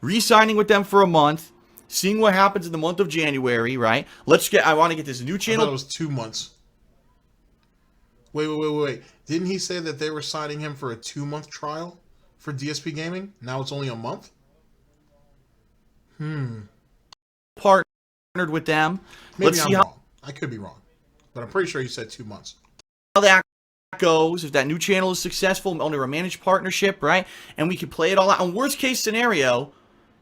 A: re-signing with them for a month, seeing what happens in the month of January, right? I want to get this new channel.
B: I thought it was 2 months. Wait. Didn't he say that they were signing him for a 2-month trial for DSP Gaming? Now it's only a month?
A: Partnered with them.
B: Maybe I'm wrong. I could be wrong. But I'm pretty sure he said 2 months.
A: How that goes, if that new channel is successful under a managed partnership, right? And we can play it all out. And worst case scenario,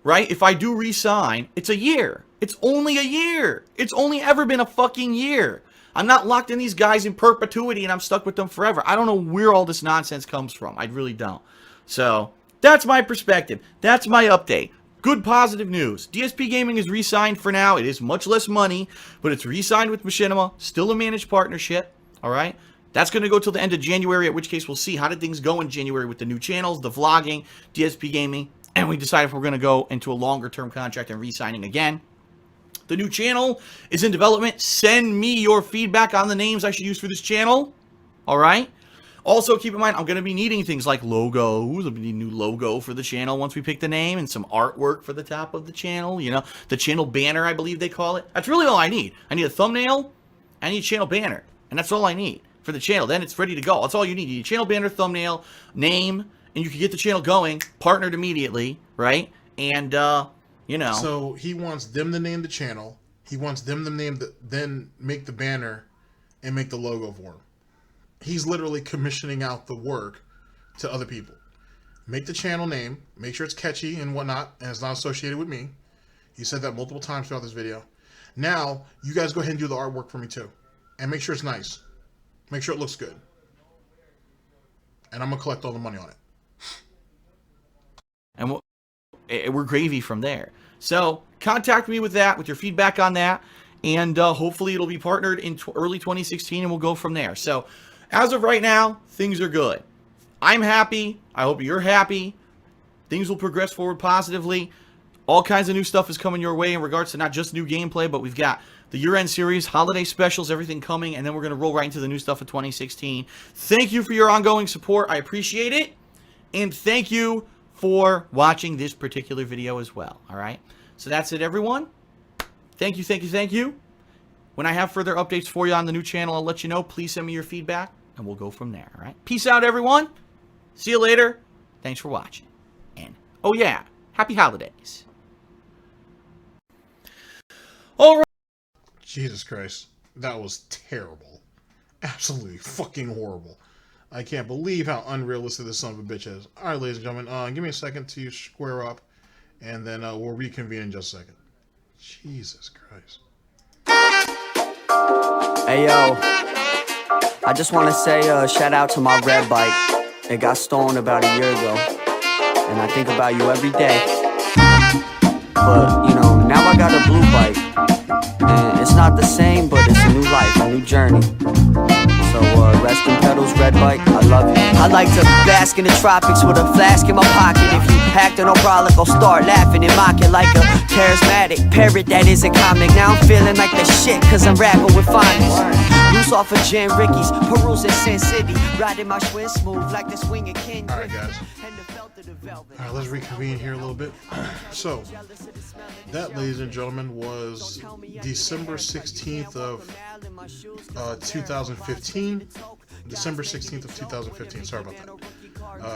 A: right? If I do re-sign, it's a year. It's only a year. It's only ever been a fucking year. I'm not locked in these guys in perpetuity and I'm stuck with them forever. I don't know where all this nonsense comes from. I really don't. So, that's my perspective. That's my update. Good positive news. DSP Gaming is re-signed for now. It is much less money, but it's re-signed with Machinima. Still a managed partnership. Alright? That's going to go till the end of January, at which case we'll see how did things go in January with the new channels, the vlogging, DSP Gaming, and we decide if we're going to go into a longer term contract and re-signing again. The new channel is in development. Send me your feedback on the names I should use for this channel. Alright? Also, keep in mind, I'm going to be needing things like logos. I'll be needing a new logo for the channel once we pick the name, and some artwork for the top of the channel. You know, the channel banner, I believe they call it. That's really all I need. I need a thumbnail. I need a channel banner. And that's all I need for the channel. Then it's ready to go. That's all you need. You need a channel banner, thumbnail, name, and you can get the channel going, partnered immediately, right? And, you know.
B: So he wants them to name the channel. He wants them to name then make the banner and make the logo for him. He's literally commissioning out the work to other people. Make the channel name, make sure it's catchy and whatnot, and it's not associated with me. He said that multiple times throughout this video. Now, you guys go ahead and do the artwork for me too. And make sure it's nice. Make sure it looks good. And I'm going to collect all the money on it.
A: And we're gravy from there. So, contact me with that, with your feedback on that. And hopefully it'll be partnered in early 2016 and we'll go from there. So, as of right now, things are good. I'm happy. I hope you're happy. Things will progress forward positively. All kinds of new stuff is coming your way in regards to not just new gameplay, but we've got the year-end series, holiday specials, everything coming, and then we're going to roll right into the new stuff of 2016. Thank you for your ongoing support. I appreciate it. And thank you for watching this particular video as well. All right? So that's it, everyone. Thank you, thank you, thank you. When I have further updates for you on the new channel, I'll let you know. Please send me your feedback, and we'll go from there. All right? Peace out, everyone. See you later. Thanks for watching. And, oh yeah, happy holidays. All right.
B: Jesus Christ. That was terrible. Absolutely fucking horrible. I can't believe how unrealistic this son of a bitch is. Alright, ladies and gentlemen, give me a second to square up, and then we'll reconvene in just a second. Jesus Christ.
C: Hey yo, I just want to say shout out to my red bike. It got stolen about a year ago, and I think about you every day. But, you know, now I got a blue bike, and it's not the same, but it's a new life, a new journey. So, rest in pedals, red bike, I love you. I like to bask in the tropics with a flask in my pocket. If you acting neurotic, I'll start laughing and mocking like a charismatic parrot that is a comic. Now I'm feeling like the shit, cause I'm rapping with finest. Loose off of Jen Ricky's, perusing Sin City, riding my Schwinn smooth like the swing of Ken
B: Alright,
C: Griffin.
B: guys. Alright, let's reconvene here a little bit. So, that, ladies and gentlemen, was December 16th of 2015. December 16th of 2015, sorry about that.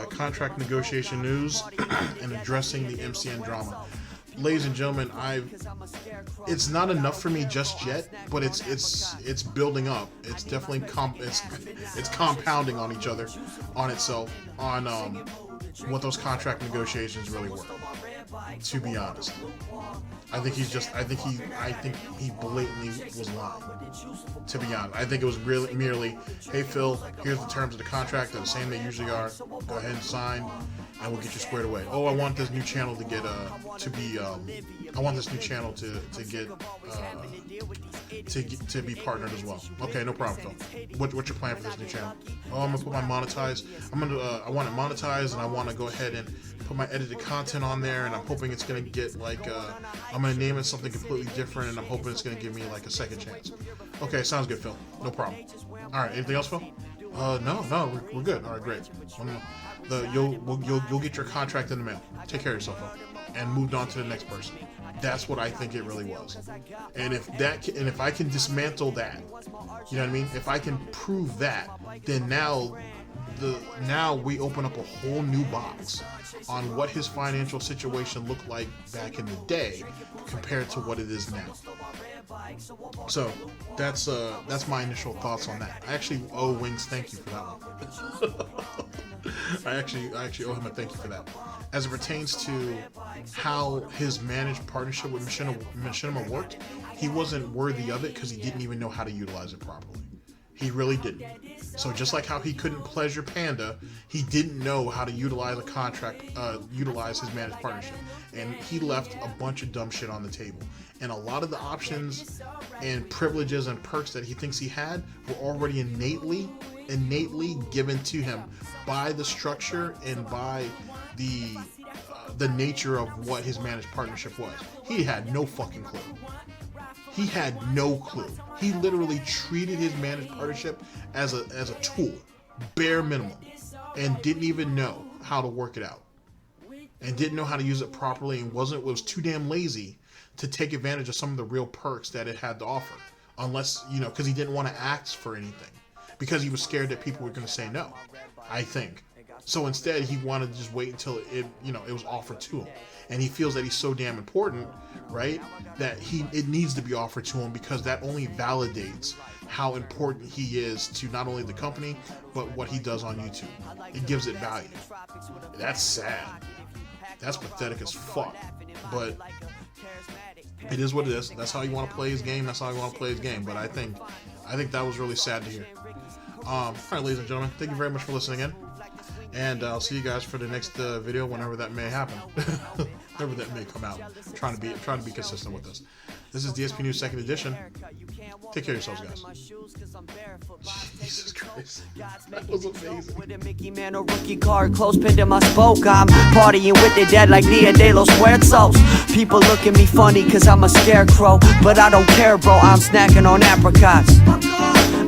B: Contract negotiation news and addressing the MCN drama. Ladies and gentlemen, it's not enough for me just yet, but it's building up. It's definitely it's compounding on each other, on itself, on what those contract negotiations really were. To be honest, I think he blatantly was lying. To be honest, I think it was really merely, hey Phil, here's the terms of the contract. They're the same they usually are. Go ahead and sign, and we'll get you squared away. Oh, I want this new channel to get I want this new channel to be partnered as well. Okay, no problem, Phil. What's your plan for this new channel? Oh, I'm gonna put my monetize. I want it monetized, and I want to go ahead and put my edited content on there, and I'm hoping it's gonna get like I'm gonna name it something completely different, and I'm hoping it's gonna give me like a second chance. Okay, sounds good, Phil. No problem. All right, anything else, Phil? No, we're good. All right, great. You'll get your contract in the mail. Take care of yourself, Phil. And moved on to the next person. That's what I think it really was. And if I can dismantle that, you know what I mean? If I can prove that, then now we open up a whole new box on what his financial situation looked like back in the day compared to what it is now. So that's my initial thoughts on that. I actually owe Wings thank you for that one. I actually owe him a thank you for that. As it pertains to how his managed partnership with Machinima worked, he wasn't worthy of it because he didn't even know how to utilize it properly. He really didn't. So just like how he couldn't pleasure Panda, he didn't know how to utilize a contract, utilize his managed partnership. And he left a bunch of dumb shit on the table. And a lot of the options and privileges and perks that he thinks he had were already innately given to him by the structure and by the nature of what his managed partnership was. He had no fucking clue. He had no clue. He literally treated his managed partnership as a tool, bare minimum, and didn't even know how to work it out, and didn't know how to use it properly, and was too damn lazy to take advantage of some of the real perks that it had to offer. Unless, because he didn't want to ask for anything, because he was scared that people were going to say no, I think. So instead, he wanted to just wait until it was offered to him. And he feels that he's so damn important, right, that it needs to be offered to him, because that only validates how important he is to not only the company, but what he does on YouTube. It gives it value. That's sad. That's pathetic as fuck. But it is what it is. That's how you want to play his game. That's how you want to play his game. But I think that was really sad to hear. All right, ladies and gentlemen, thank you very much for listening in. And I'll see you guys for the next video, whenever that may happen. Whenever that may come out. I'm trying to be consistent with this. This is DSP News 2nd edition. Take care of yourselves, guys. Jesus Christ. That was amazing.
C: With a Mickey Mantle rookie card, close pinned in my spoke. I'm partying with the dead like Dia de los Muertos. People look at me funny cause I'm a scarecrow, but I don't care, bro. I'm snacking on apricots.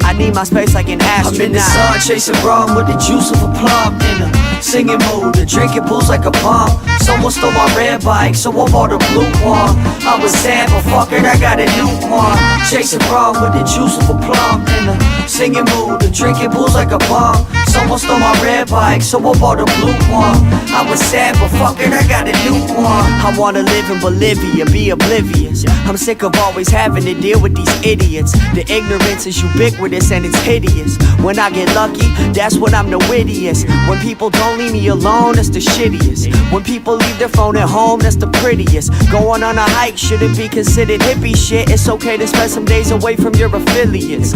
C: I need my space like an astronaut. I'm in the sun chasing rum with the juice of a plum. In a singing mood, the drinking pools like a pump. Someone stole my red bike, so I bought a blue one. I was sad, but fuck it, I got a new one. Chasing rum with the juice of a plum. In a singing mood, the drinking pools like a pump. Someone stole my red bike, so I bought a blue one. I was sad, but fuck it, I got a new one. I wanna live in Bolivia, be oblivious. I'm sick of always having to deal with these idiots. The ignorance is ubiquitous and it's hideous. When I get lucky, that's when I'm the wittiest. When people don't leave me alone, that's the shittiest. When people leave their phone at home, that's the prettiest. Going on a hike shouldn't be considered hippie shit. It's okay to spend some days away from your affiliates.